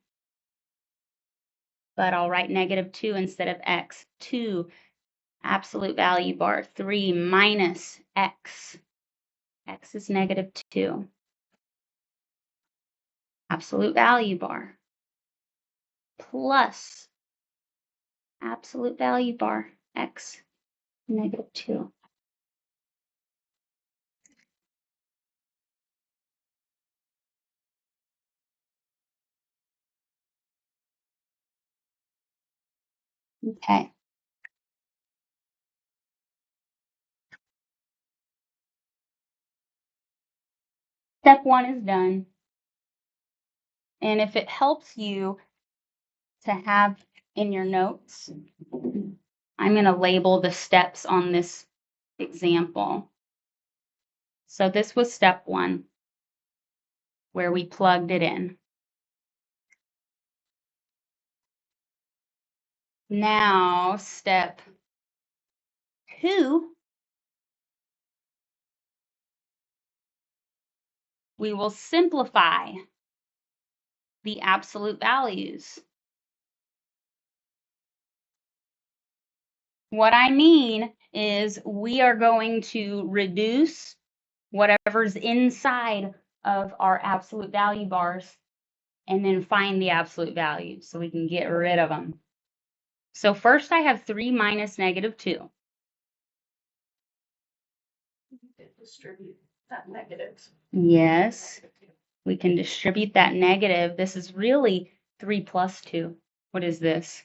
but I'll write -2 instead of x. 2, absolute value bar, 3 minus x. X is -2. Absolute value bar plus absolute value bar, x, -2. Okay. Step 1 is done. And if it helps you to have in your notes, I'm going to label the steps on this example. So this was step 1, where we plugged it in. Now, step 2, we will simplify the absolute values. What I mean is we are going to reduce whatever's inside of our absolute value bars and then find the absolute value so we can get rid of them. So first I have 3 minus negative 2. Distribute that negative. Yes, we can distribute that negative. This is really 3 plus 2. What is this?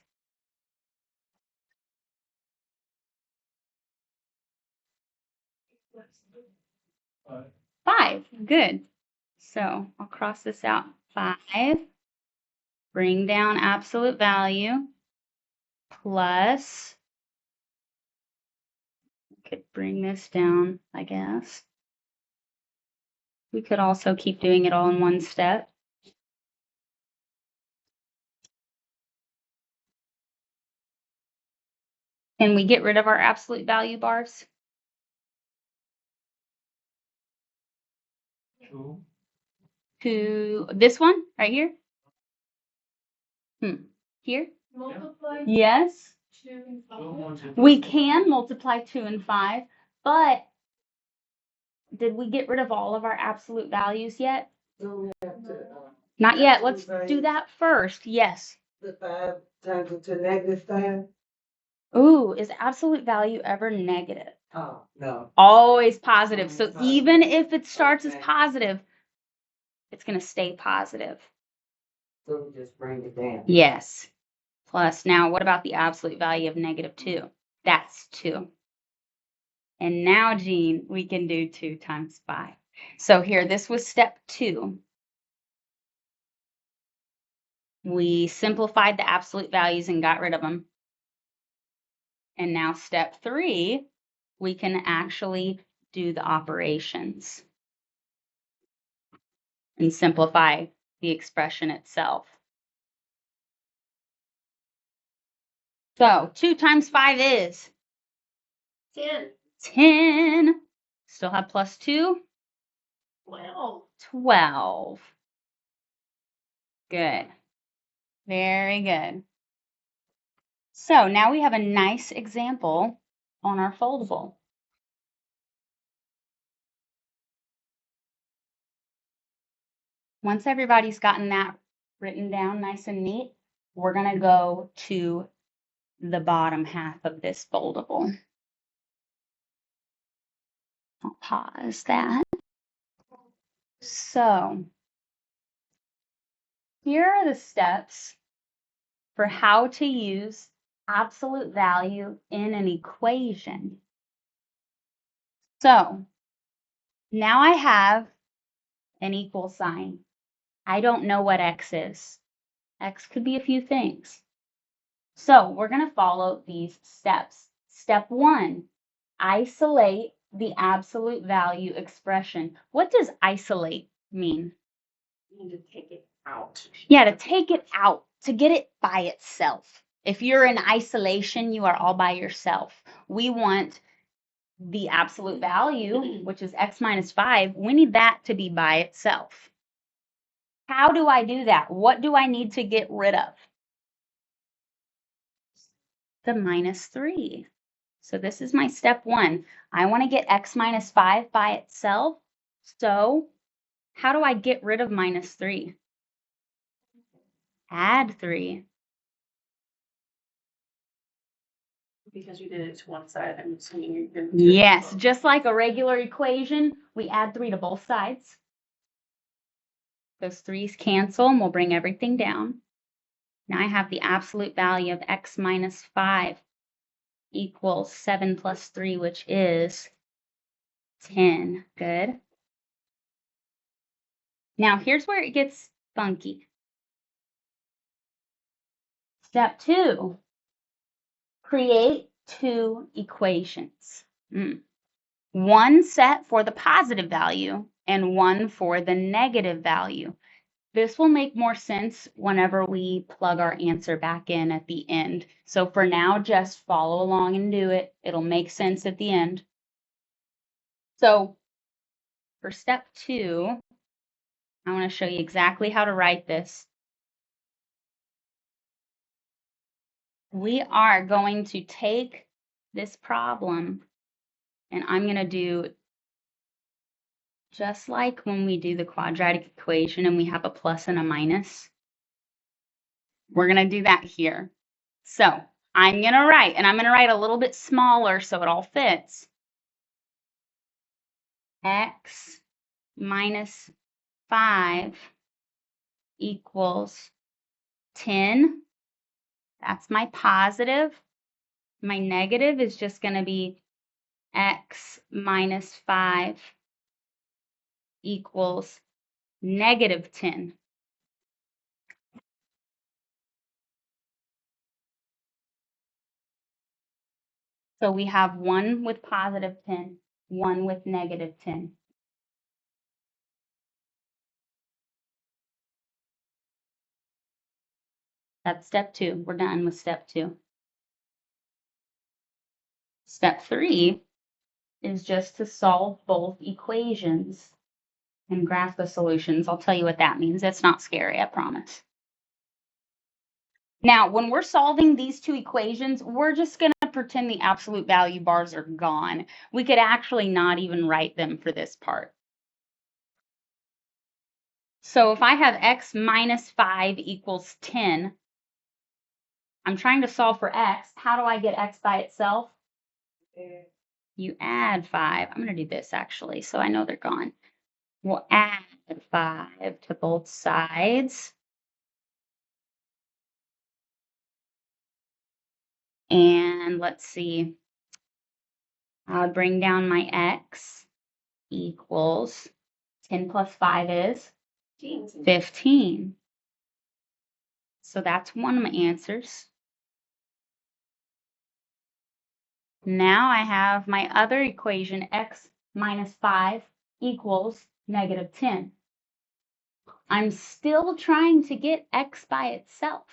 5. Good. So I'll cross this out. 5. Bring down absolute value plus, could bring this down, I guess. We could also keep doing it all in one step. Can we get rid of our absolute value bars? To this one right here? Here? Multiply Yes. 2 and 5. We can multiply 2 and 5, but did we get rid of all of our absolute values yet? So we have to, Not yet. Let's absolute do values. that first. Yes. The 5 turns into negative 5? Ooh, is absolute value ever negative? Oh, no. Always positive. So Positive. even if it starts as Okay. positive, it's going to stay positive. So we just bring it down. Yes. Plus, now what about the absolute value of negative 2? That's 2. And now, Jean, we can do 2 times 5. So here, this was step 2. We simplified the absolute values and got rid of them. And now step 3, we can actually do the operations and simplify the expression itself. So 2 times 5 is 10. 10. Still have plus 2? 12. 12. Good. Very good. So now we have a nice example on our foldable. Once everybody's gotten that written down nice and neat, we're going to go to the bottom half of this foldable. I'll pause that. So here are the steps for how to use absolute value in an equation. So now I have an equal sign. I don't know what x is. X could be a few things. So we're going to follow these steps. Step 1, isolate the absolute value expression. What does isolate mean? You need to take it out. Yeah, to take it out, to get it by itself. If you're in isolation, you are all by yourself. We want the absolute value, which is x minus 5. We need that to be by itself. How do I do that? What do I need to get rid of? The minus 3. So this is my step 1. I want to get x minus 5 by itself. So how do I get rid of minus 3? Add 3. Because you did it to one side, I'm assuming you're going to do Yes, just like a regular equation, we add 3 to both sides. Those 3's cancel and we'll bring everything down. Now I have the absolute value of x minus 5 equals 7 plus 3, which is 10. Good. Now here's where it gets funky. Step 2, create two equations. One set for the positive value and one for the negative value. This will make more sense whenever we plug our answer back in at the end. So for now, just follow along and do it. It'll make sense at the end. So for step 2, I want to show you exactly how to write this. We are going to take this problem and I'm going to do just like when we do the quadratic equation and we have a plus and a minus. We're going to do that here. So I'm going to write, and I'm going to write a little bit smaller so it all fits. X minus 5 equals 10. That's my positive. My negative is just going to be x minus 5 equals negative 10. So we have one with positive 10, one with negative 10. That's step 2. We're done with step 2. Step 3 is just to solve both equations and graph the solutions. I'll tell you what that means. It's not scary, I promise. Now, when we're solving these two equations, we're just going to pretend the absolute value bars are gone. We could actually not even write them for this part. So if I have x minus 5 equals 10, I'm trying to solve for x. How do I get x by itself? You add 5. I'm going to do this actually, so I know they're gone. We'll add 5 to both sides. And let's see. I'll bring down my x equals 10 plus 5 is 15. So that's one of my answers. Now I have my other equation, x minus 5 equals negative 10. I'm still trying to get x by itself.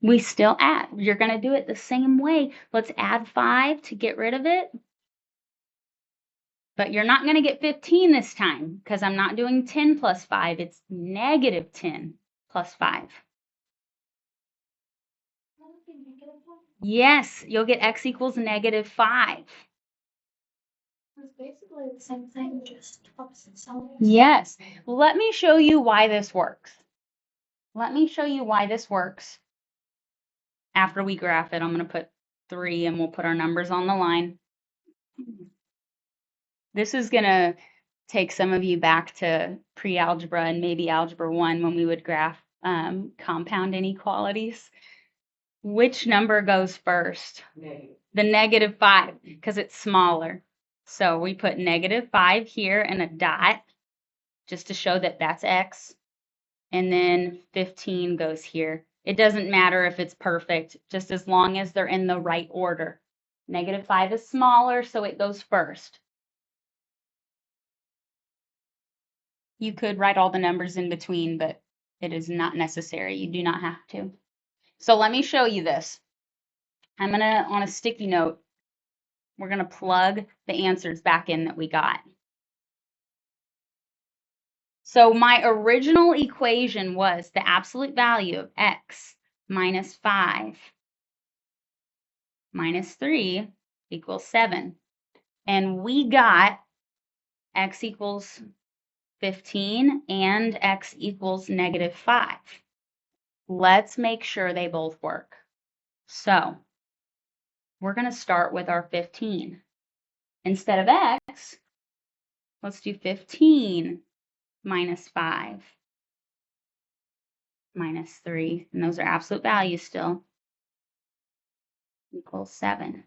We still add. You're going to do it the same way. Let's add 5 to get rid of it. But you're not going to get 15 this time because I'm not doing 10 plus 5. It's negative 10 plus 5. Yes, you'll get x equals negative 5. It's basically the same thing, just opposite sides. Yes. Let me show you why this works. Let me show you why this works. After we graph it, I'm going to put 3 and we'll put our numbers on the line. This is going to take some of you back to pre-algebra and maybe algebra 1 when we would graph compound inequalities. Which number goes first? Negative. The negative 5, because it's smaller. So we put negative 5 here and a dot just to show that that's x. And then 15 goes here. It doesn't matter if it's perfect, just as long as they're in the right order. Negative 5 is smaller, so it goes first. You could write all the numbers in between, but it is not necessary. You do not have to. So let me show you this. I'm going to, on a sticky note, we're going to plug the answers back in that we got. So my original equation was the absolute value of x minus 5 minus 3 equals 7. And we got x equals 15 and x equals negative 5. Let's make sure they both work. So we're going to start with our 15. Instead of x, let's do 15 minus 5. minus 3, and those are absolute values still, equals 7.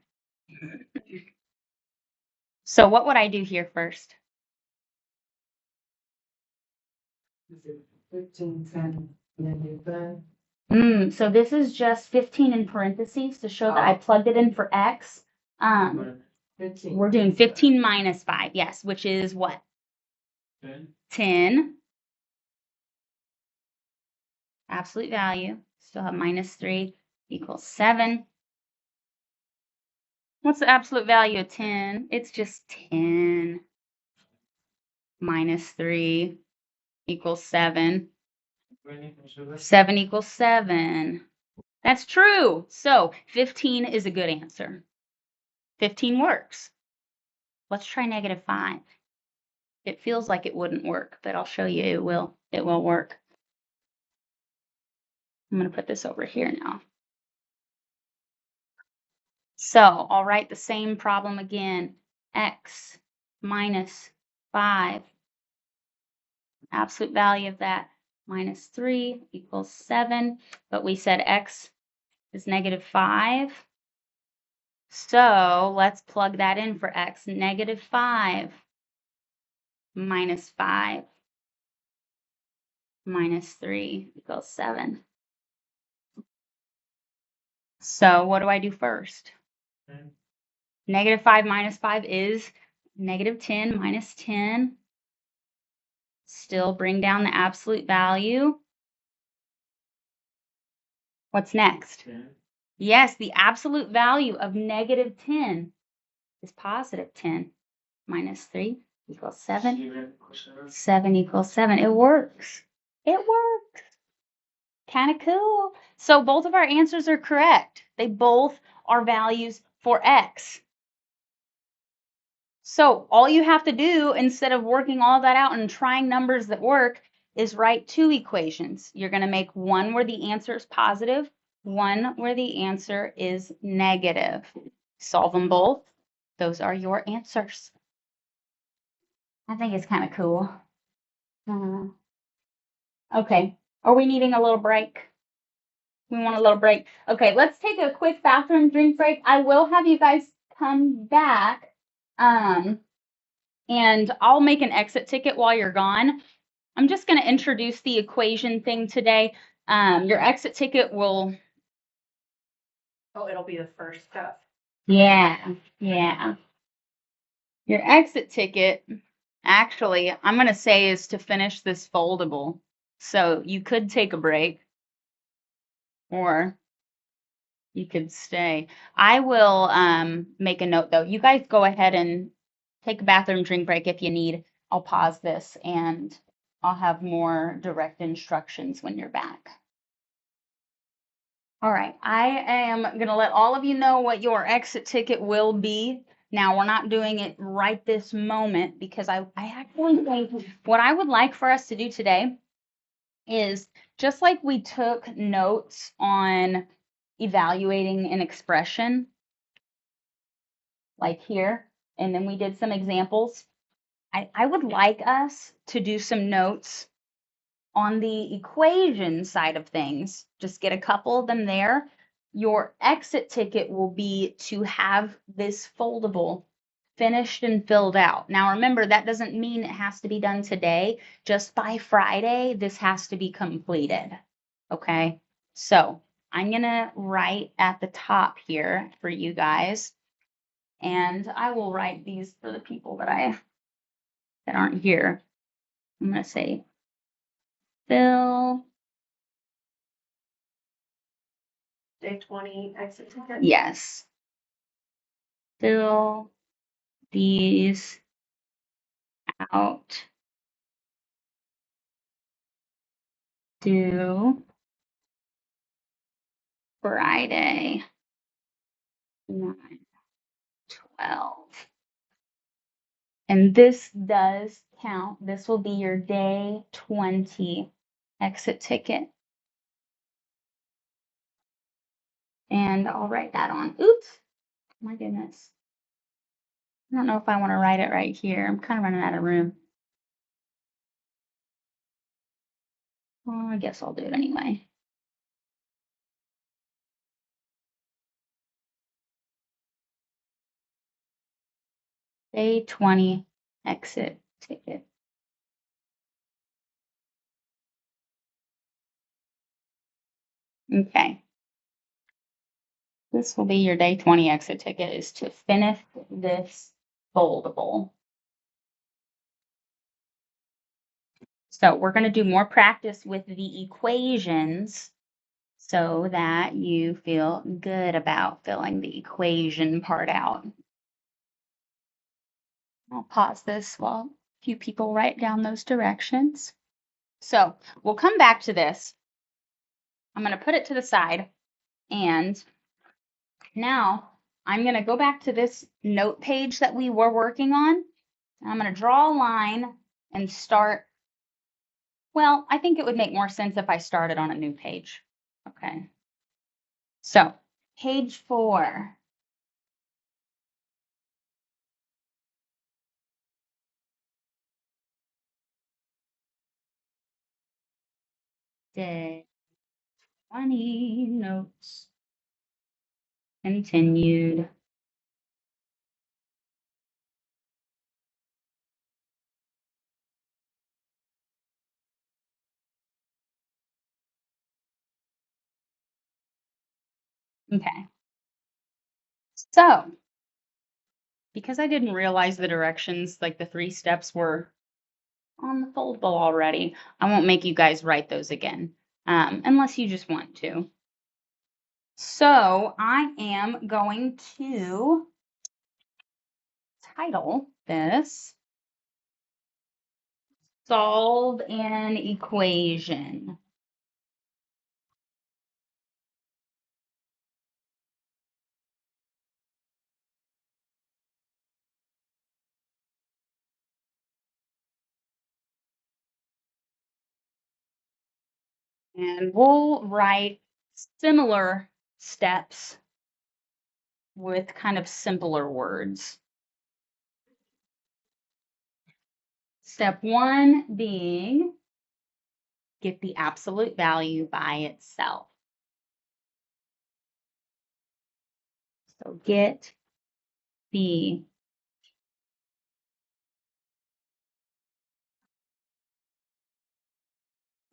So what would I do here first? 15, 10, -5. So this is just 15 in parentheses to show that I plugged it in for x. 15. We're doing 15 minus 5, yes, which is what? 10. Absolute value, still have minus 3, equals 7. What's the absolute value of 10? It's just 10 minus 3 equals 7. 7 equals 7. That's true. So 15 is a good answer. 15 works. Let's try -5. It feels like it wouldn't work, but I'll show you it will. It will work. I'm going to put this over here now. So I'll write the same problem again. X minus 5. Absolute value of that minus 3 equals 7. But we said x is -5. So let's plug that in for x. -5 minus 5 minus 3 equals 7. So what do I do first? -5 minus 5 is -10 minus 10. Still bring down the absolute value. What's next? Yes, the absolute value of -10 is +10. Minus 3 equals 7. 7 equals 7. It works. It works. Kind of cool. So both of our answers are correct. They both are values for x. So all you have to do instead of working all that out and trying numbers that work is write 2 equations. You're going to make one where the answer is positive, one where the answer is negative. Solve them both. Those are your answers. I think it's kind of cool. Okay. Are we needing a little break? We want a little break. Okay, let's take a quick bathroom drink break. I will have you guys come back. And I'll make an exit ticket while you're gone. I'm just going to introduce the equation thing today. Your exit ticket will. Oh, it'll be the first stuff. Yeah. Your exit ticket, actually, I'm going to say is to finish this foldable. So you could take a break or you could stay. I will make a note though. You guys go ahead and take a bathroom drink break if you need. I'll pause this and I'll have more direct instructions when you're back. All right, I am going to let all of you know what your exit ticket will be. Now, we're not doing it right this moment because I actually think what I would like for us to do today is just like we took notes on evaluating an expression, like here, and then we did some examples. I would like us to do some notes on the equation side of things. Just get a couple of them there. Your exit ticket will be to have this foldable finished and filled out. Now remember, that doesn't mean it has to be done today. Just by Friday, this has to be completed. Okay, so I'm gonna write at the top here for you guys, and I will write these for the people that aren't here. I'm gonna say fill. Day 20 exit ticket. Yes. Fill these out. Due Friday, 9/12. And this does count. This will be your day 20 exit ticket. And I'll write that on. Oops. My goodness. I don't know if I want to write it right here. I'm kind of running out of room. Well, I guess I'll do it anyway. Day 20 exit ticket. Okay. This will be your day 20 exit ticket, is to finish this foldable. So we're going to do more practice with the equations so that you feel good about filling the equation part out. I'll pause this while a few people write down those directions. So we'll come back to this. I'm going to put it to the side, and now I'm going to go back to this note page that we were working on. I'm going to draw a line and start. Well, I think it would make more sense if I started on a new page. Okay. So, page 4. Day 20 notes. Continued. Okay. So, because I didn't realize the directions, like the 3 steps were on the foldable already, I won't make you guys write those again, unless you just want to. So, I am going to title this Solve an Equation. And we'll write similar steps with kind of simpler words. Step 1 being get the absolute value by itself. So get the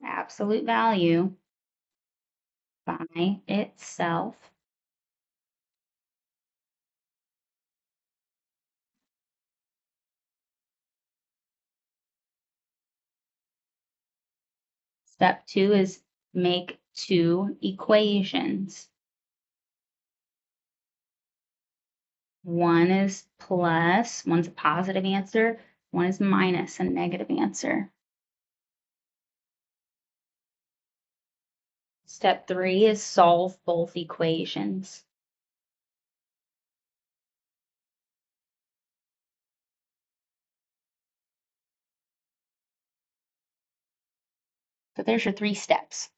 absolute value by itself. Step 2 is make 2 equations. One is plus, one's a positive answer, one is minus a negative answer. Step 3 is solve both equations. So there's your 3 steps.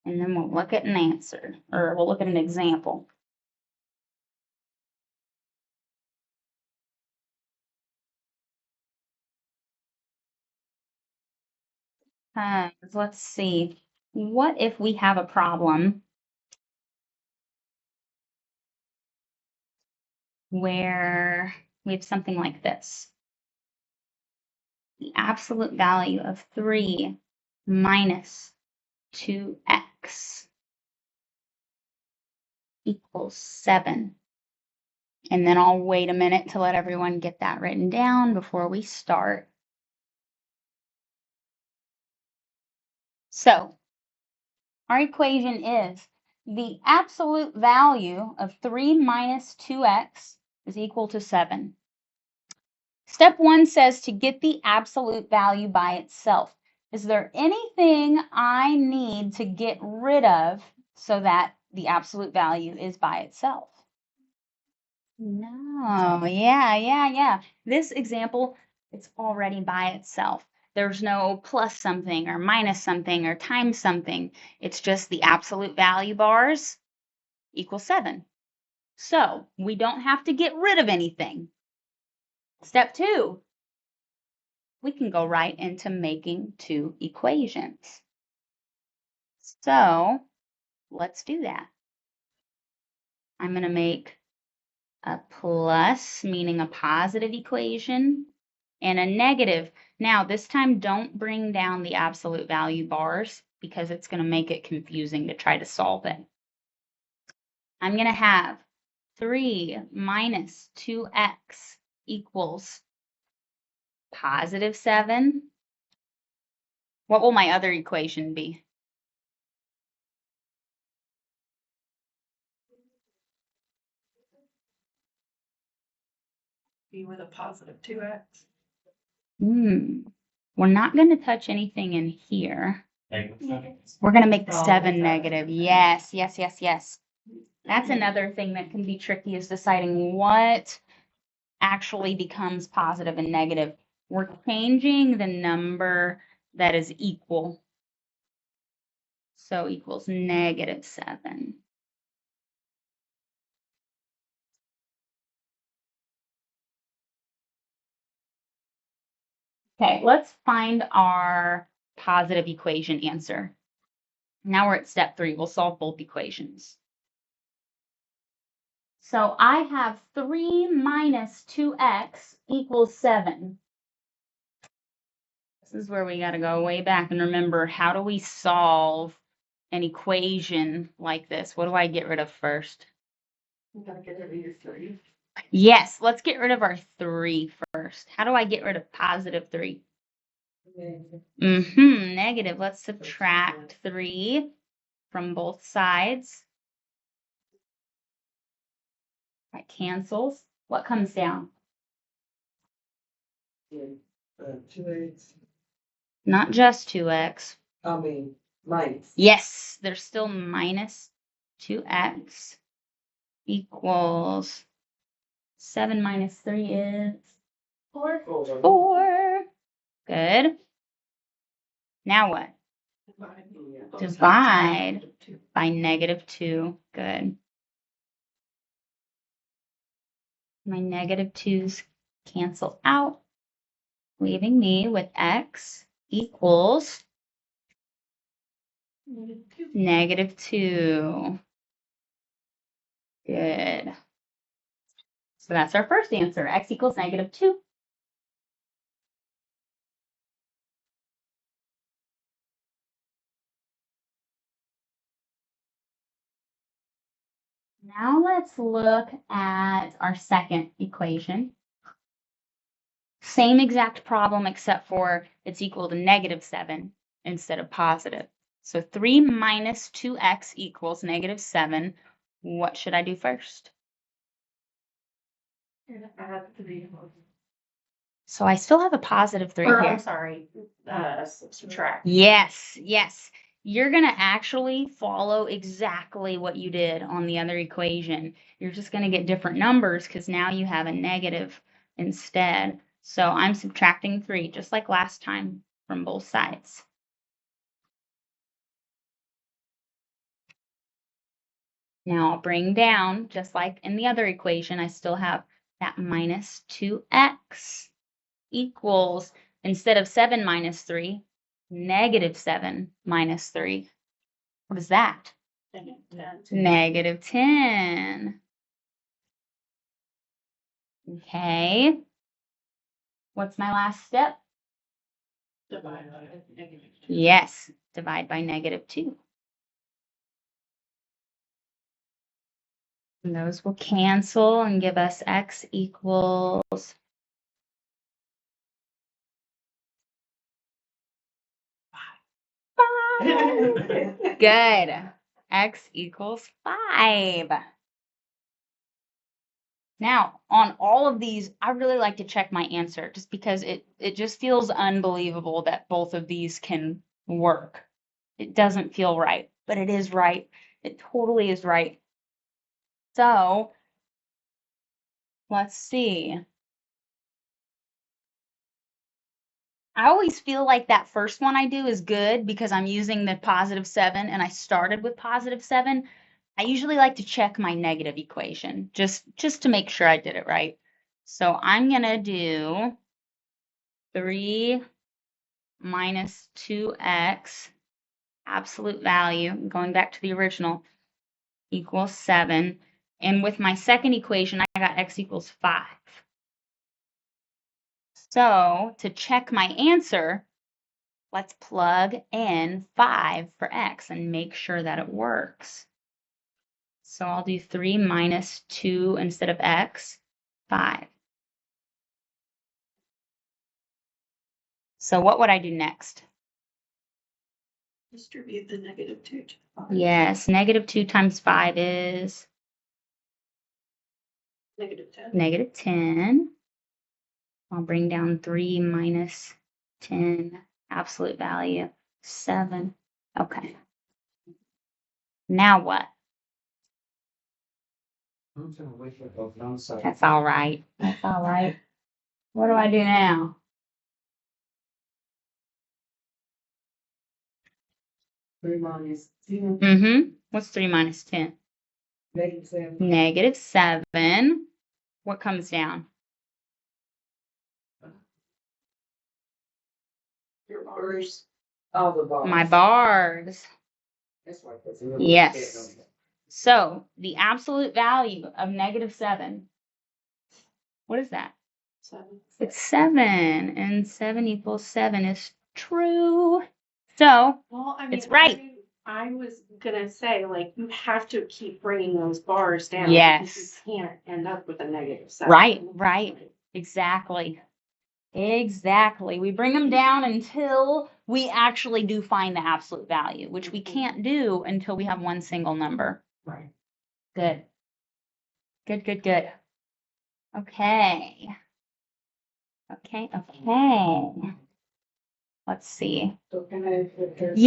And then we'll look at an answer, or we'll look at an example. Let's see. What if we have a problem where we have something like this? The absolute value of 3 minus 2x equals 7. And then I'll wait a minute to let everyone get that written down before we start. So, our equation is the absolute value of 3 minus 2x is equal to 7. Step 1 says to get the absolute value by itself. Is there anything I need to get rid of so that the absolute value is by itself? No, yeah. This example, it's already by itself. There's no plus something or minus something or times something. It's just the absolute value bars equals 7. So we don't have to get rid of anything. Step 2, we can go right into making two equations. So let's do that. I'm going to make a plus, meaning a positive equation, and a negative. Now, this time, don't bring down the absolute value bars because it's going to make it confusing to try to solve it. I'm going to have 3 minus 2x equals positive 7. What will my other equation be? Be with a positive 2x. We're not going to touch anything in here. We're going to make the 7 negative. Yes, yes, yes, yes. That's another thing that can be tricky, is deciding what actually becomes positive and negative. We're changing the number that is equal. So equals negative 7. Okay, let's find our positive equation answer. Now we're at step 3. We'll solve both equations. So I have 3 minus 2x equals 7. This is where we got to go way back and remember, how do we solve an equation like this? What do I get rid of first? You gotta get rid of your 3. Yes, let's get rid of our 3 first. How do I get rid of positive 3? Negative. Let's subtract 3 from both sides. That cancels. What comes down? 2x. Not just 2x. Minus. Yes, there's still minus 2x equals 7 minus 3 is 4. 4. Good. Now what? Divide by negative 2. Good. My negative 2's cancel out, leaving me with x equals negative 2. Good. So that's our first answer. X equals negative 2. Now let's look at our second equation. Same exact problem, except for it's equal to negative 7 instead of positive. So 3 minus 2x equals negative 7. What should I do first? Add 3. So I still have a positive 3 Or, here. I'm sorry, subtract. Yes, yes. You're going to actually follow exactly what you did on the other equation. You're just going to get different numbers because now you have a negative instead. So I'm subtracting 3, just like last time, from both sides. Now I'll bring down, just like in the other equation, I still have that minus 2x equals, instead of 7 minus 3, negative 7 minus 3. What is that? Negative 10. Okay. What's my last step? Divide by negative 2. Yes, divide by negative 2. And those will cancel and give us x equals 5. Good. X equals 5. Now, on all of these, I really like to check my answer just because it just feels unbelievable that both of these can work. It doesn't feel right, but it is right. It totally is right. So, let's see. I always feel like that first one I do is good because I'm using the positive 7 and I started with positive 7. I usually like to check my negative equation just to make sure I did it right. So I'm going to do 3 minus 2x, absolute value, going back to the original, equals 7. And with my second equation, I got x equals 5. So to check my answer, let's plug in 5 for x and make sure that it works. So I'll do 3 minus 2 instead of x, 5. So what would I do next? Distribute the -2 to 5. Yes, -2 times 5 is -10. -10. I'll bring down 3 minus 10, absolute value, 7. Okay. Now what? I'm trying to wait for both on side. That's all right. That's all right. What do I do now? Three minus 10, Mm-hmm. What's 3 minus 10? -7. -7. What comes down? Your bars. All the bars. My bars. That's why it's a little Yes. bit So the absolute value of -7, what is that? 7. It's 7, and 7 equals 7 is true. So Well, I mean, it's right. I was gonna say, like, you have to keep bringing those bars down. Yes. Because you can't end up with a -7. Right. Exactly. Exactly. We bring them down until we actually do find the absolute value, which we can't do until we have one single number. Right. Good. Good. Okay. Okay. Let's see. So can I put this,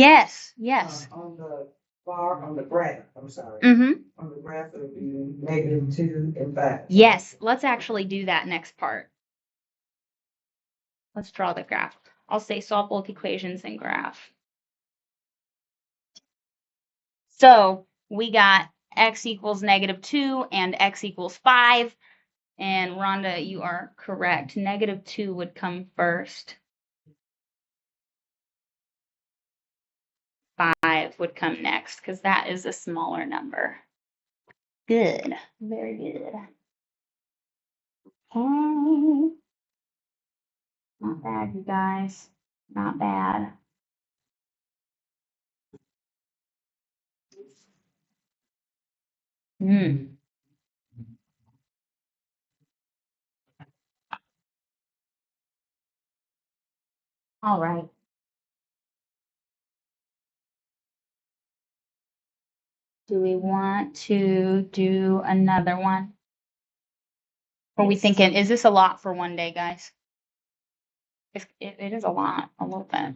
Yes. on the bar, on the graph, I'm sorry. Mm-hmm. On the graph, it would be -2 and 5. Yes. Let's actually do that next part. Let's draw the graph. I'll say solve both equations and graph. So we got x equals -2 and x equals 5. And Rhonda, you are correct. -2 would come first. 5 would come next because that is a smaller number. Good. Very good. Okay. Not bad, you guys. Not bad. All right. Do we want to do another one? Or are we thinking, is this a lot for one day, guys? It is a lot, a little bit.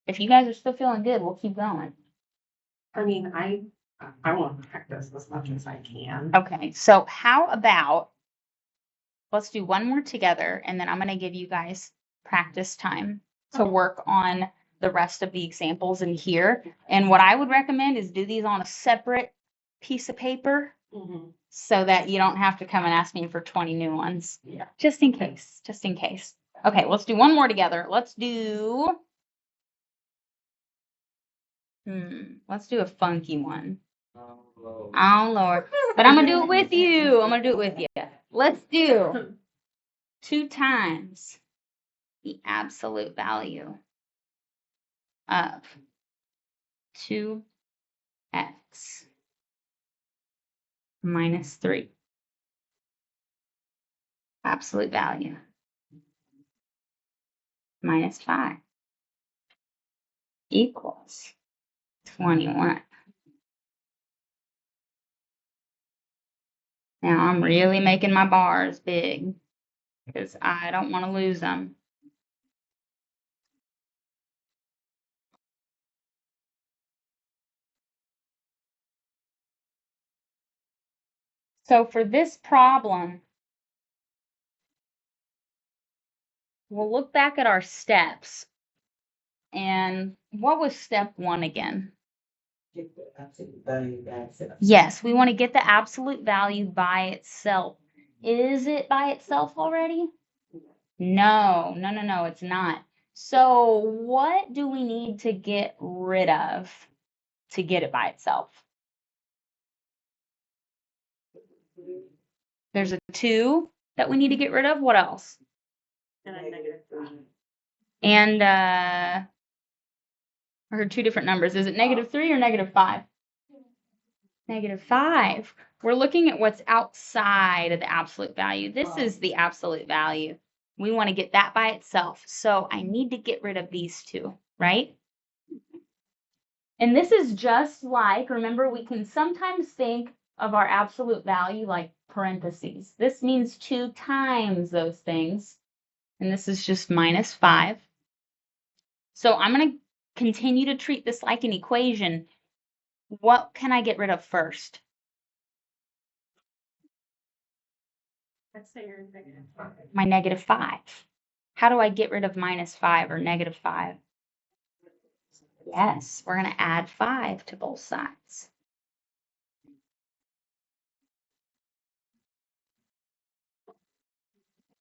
If you guys are still feeling good, we'll keep going. I mean, I want to practice as much as I can. Okay, so how about let's do one more together, and then I'm going to give you guys practice time to work on the rest of the examples in here. And what I would recommend is do these on a separate piece of paper Mm-hmm. so that you don't have to come and ask me for 20 new ones. Yeah. Just in case. Just in case. Okay, let's do one more together. Let's do a funky one. Oh Lord. But I'm gonna do it with you. Let's do 2 times the absolute value of 2x minus 3. Absolute value minus 5 equals 21. Now I'm really making my bars big because I don't want to lose them. So for this problem, we'll look back at our steps. And what was step 1 again? Get the absolute value by itself. Yes, we want to get the absolute value by itself. Is it by itself already? No, it's not. So what do we need to get rid of to get it by itself? There's a 2 that we need to get rid of. What else? And a -5. And I heard 2 different numbers. Is it -3 or -5? -5. We're looking at what's outside of the absolute value. This is the absolute value. We want to get that by itself. So I need to get rid of these 2, right? And this is just like, remember, we can sometimes think of our absolute value like parentheses. This means 2 times those things. And this is just -5. So I'm going to continue to treat this like an equation. What can I get rid of first? Let's say you're -5. My -5. How do I get rid of -5 or -5? Yes, we're going to add 5 to both sides.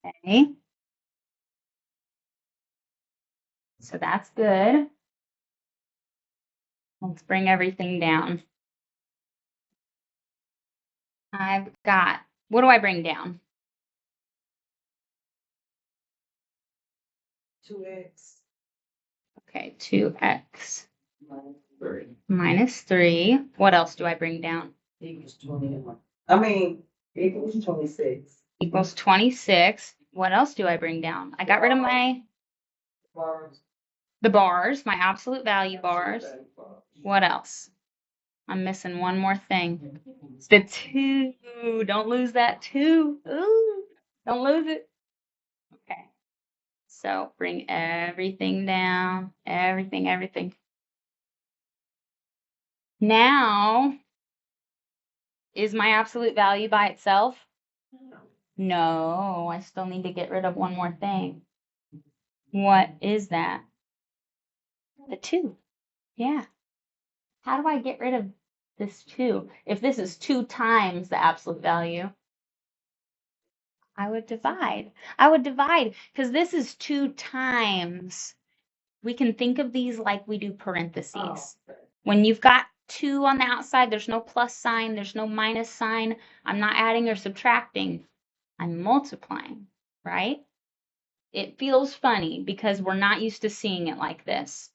Okay. So that's good. Let's bring everything down. I've got, what do I bring down? 2x Okay, 2x minus 3 -3. What else do I bring down? equals 21. I mean, equals 26. Equals 26. What else do I bring down? I got rid of Bars. the bars, my absolute value bars. What else? I'm missing one more thing. It's the 2. Don't lose that 2. Ooh, don't lose it. Okay. So bring everything down. Everything. Now, is my absolute value by itself? No, I still need to get rid of one more thing. What is that? The 2. Yeah. How do I get rid of this 2? If this is 2 times the absolute value, I would divide. Because this is 2 times. We can think of these like we do parentheses. When you've got 2 on the outside, there's no plus sign, there's no minus sign. I'm not adding or subtracting. I'm multiplying, right? It feels funny because we're not used to seeing it like this.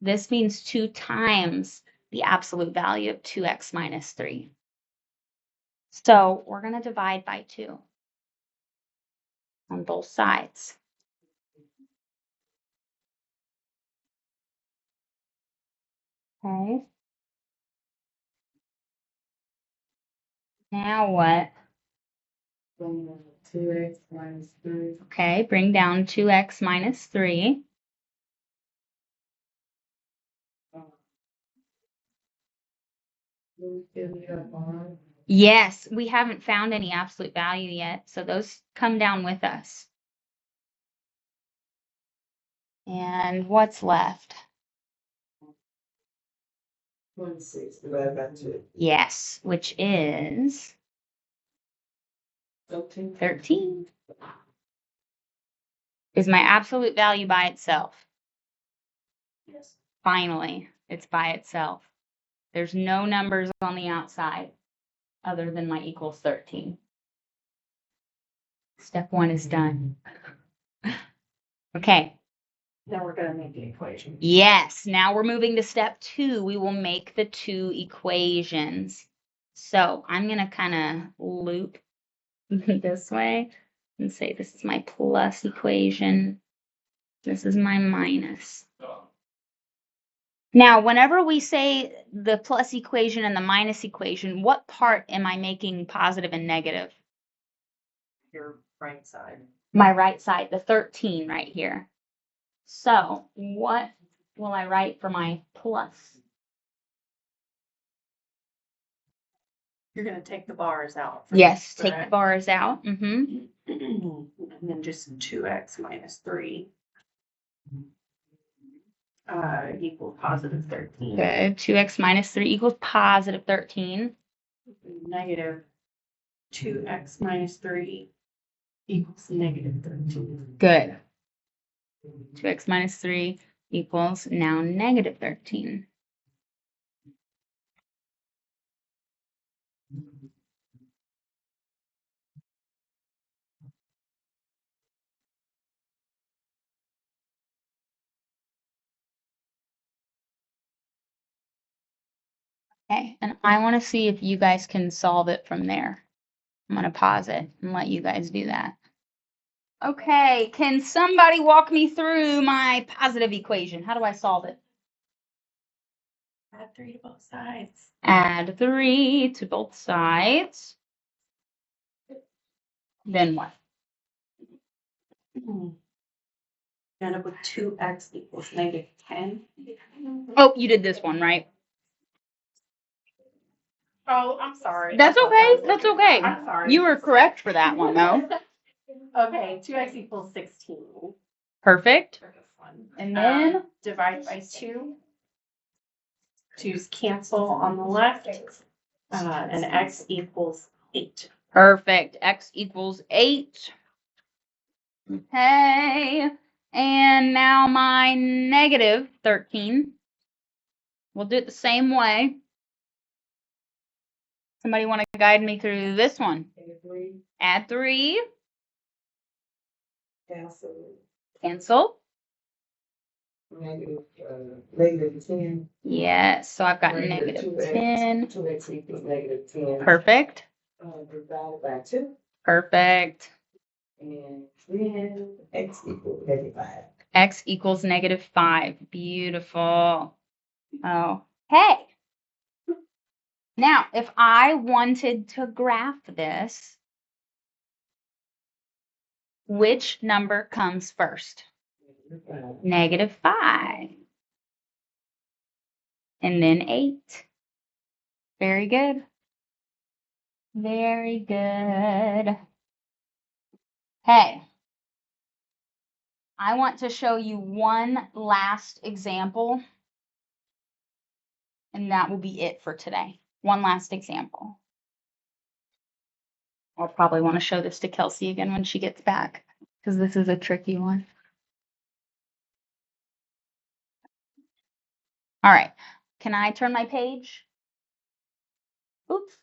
This means 2 times the absolute value of 2x minus 3. So we're going to divide by 2 on both sides. Okay. Now what? 2x minus 3. Okay, bring down 2x minus 3. Yes, we haven't found any absolute value yet, so those come down with us. And what's left? 26 divided by 2. Yes, which is 13. Is my absolute value by itself? Yes. Finally, it's by itself. There's no numbers on the outside other than my equals 13. Step 1 is done. Okay. Now we're gonna make the equation. Yes, now we're moving to step 2. We will make the 2 equations. So I'm going to kind of loop this way and say this is my plus equation. This is my minus. Now, whenever we say the plus equation and the minus equation, what part am I making positive and negative? Your right side. My right side, the 13 right here. So what will I write for my plus? You're gonna take the bars out. Yes, take the bars out. And then just 2x minus 3 equals positive 13. Good. 2x minus 3 equals positive 13. Negative 2x minus 3 equals negative 13. Good. 2x minus 3 equals now negative 13. Okay, and I want to see if you guys can solve it from there. I'm going to pause it and let you guys do that. Okay, can somebody walk me through my positive equation? How do I solve it? Add 3 to both sides. Add 3 to both sides. Then what? End up with 2x equals negative 10. Oh, you did this one, right? Oh, I'm sorry. That's I thought okay. that was That's it. okay. I'm sorry. You were correct for that one, though. Okay, 2x equals 16. Perfect. For this one. And then Divide by 2. 2's cancel on the left. And x equals 8. perfect. X equals 8. Okay. And now my negative 13. We'll do it the same way. Somebody want to guide me through this one? Add 3. Cancel. Negative 10. Yes, so I've got negative 10. 2x equals negative 10. Perfect. Divided by 2. Perfect. And then x equals negative 5. X equals negative 5. Beautiful. Oh, hey. Now, if I wanted to graph this, which number comes first? Negative 5. And then 8. Very good. Very good. Hey, I want to show you one last example, and that will be it for today. One last example. I'll probably want to show this to Kelsey again when she gets back, because this is a tricky one. All right. Can I turn my page? Oops.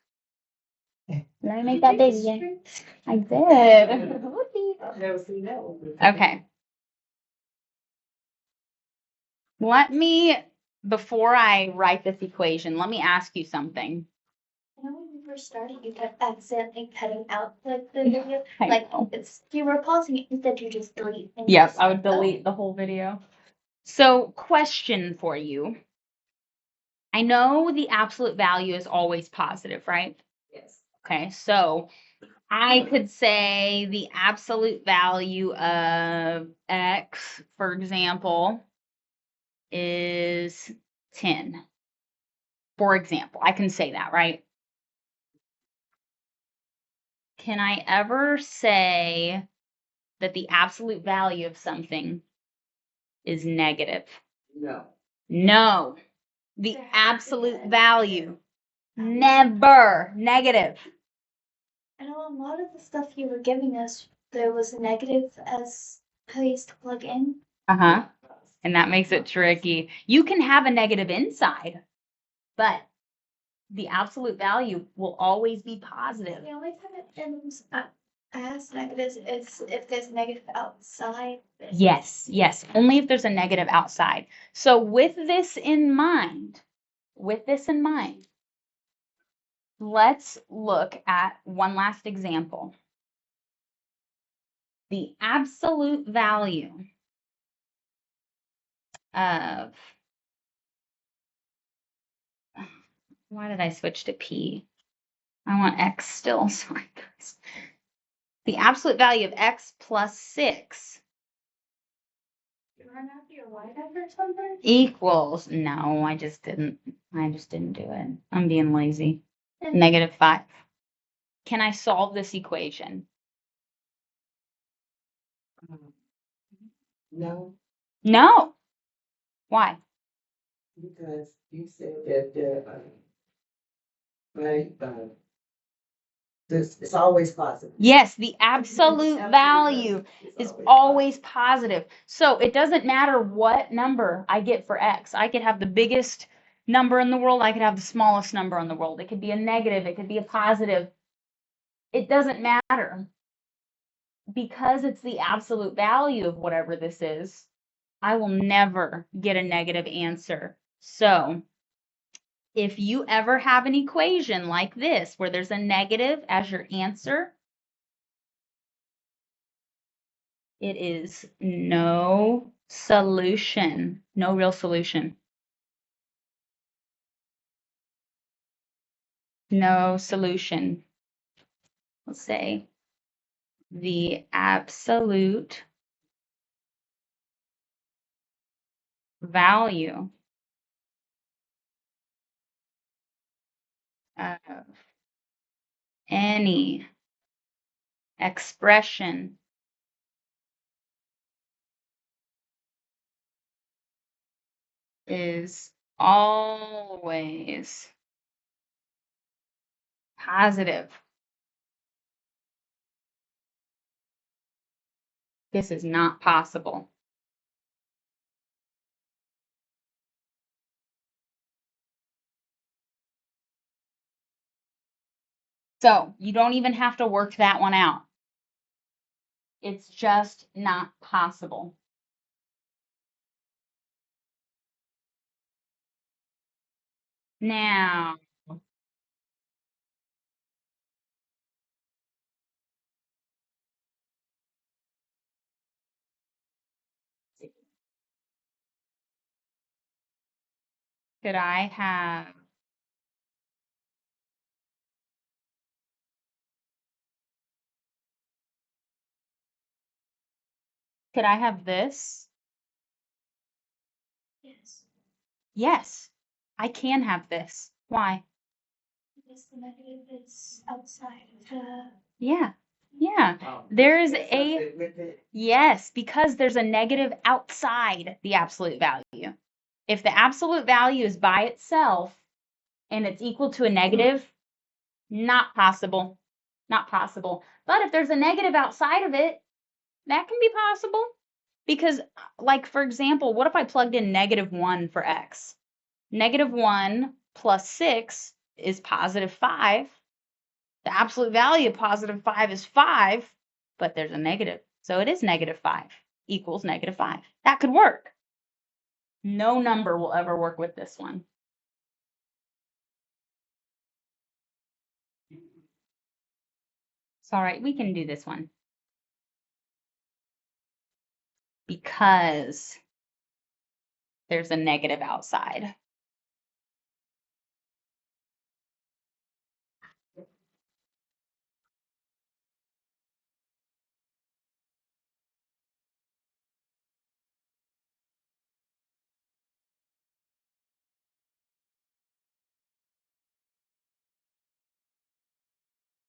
Let me make that big again. I did. I've never seen that one. Okay. Before I write this equation, let me ask you something. You know, when you first started, you kept accidentally cutting out like the video. I Like know. you were pausing it, instead you just delete. And Yep, just I would delete the whole video. So, question for you. I know the absolute value is always positive, right? Yes. Okay, so I could say the absolute value of x, for example, is 10. For example, I can say that, right? Can I ever say that the absolute value of something is negative? No. No. The absolute value. Never negative. I know a lot of the stuff you were giving us, there was a negative as place to plug in. Uh-huh. And that makes it tricky. You can have a negative inside, but the absolute value will always be positive. The only time it ends as negative is if there's negative outside. Yes, yes. Only if there's a negative outside. So with this in mind, let's look at one last example. The absolute value of, why did I switch to P? I want X still, sorry guys. The absolute value of X plus 6 You run out your white or something? equals, no, I just didn't do it. I'm being lazy. Negative 5. Can I solve this equation? No, No. Why? because you said that right, It's always positive. Yes, the absolute value is always positive. So it doesn't matter what number I get for x. I could have the biggest number in the world. I could have the smallest number in the world. It could be a negative. It could be a positive. It doesn't matter. Because it's the absolute value of whatever this is, I will never get a negative answer. So if you ever have an equation like this, where there's a negative as your answer, it is no solution, no real solution. No solution. Let's say the absolute value of any expression is always positive. This is not possible. So you don't even have to work that one out. It's just not possible. Now, could I have this? Yes. Yes, I can have this. Why? Because the negative is outside of the. Yeah. Yeah. Oh, There's that's a something with it. yes, because there's a negative outside the absolute value. If the absolute value is by itself and it's equal to a negative, not possible. Not possible. But if there's a negative outside of it, that can be possible. Because, like, for example, what if I plugged in -1 for x? -1 plus 6 is +5. The absolute value of +5 is 5, but there's a negative. So it is -5 equals -5. That could work. No number will ever work with this one. It's all right. We can do this one. Because there's a negative outside.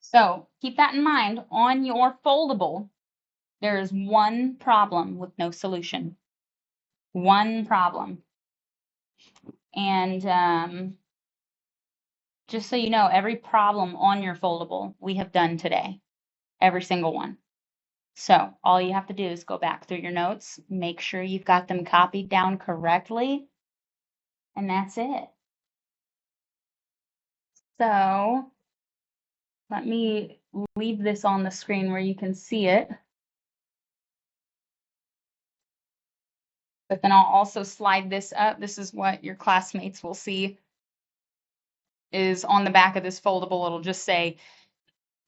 So keep that in mind. On your foldable, there is one problem with no solution. One problem. And just so you know, every problem on your foldable we have done today. Every single one. So all you have to do is go back through your notes, make sure you've got them copied down correctly, and that's it. So let me leave this on the screen where you can see it. But then I'll also slide this up. This is what your classmates will see is on the back of this foldable. It'll just say,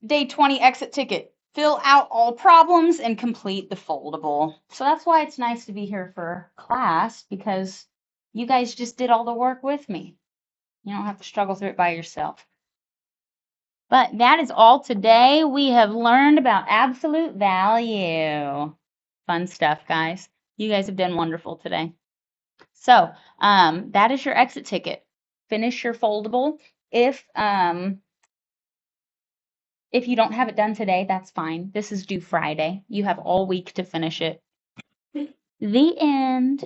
Day 20 exit ticket. Fill out all problems and complete the foldable. So that's why it's nice to be here for class, because you guys just did all the work with me. You don't have to struggle through it by yourself. But that is all today. We have learned about absolute value. Fun stuff, guys. You guys have done wonderful today. So that is your exit ticket. Finish your foldable. If you don't have it done today, that's fine. This is due Friday. You have all week to finish it. The end.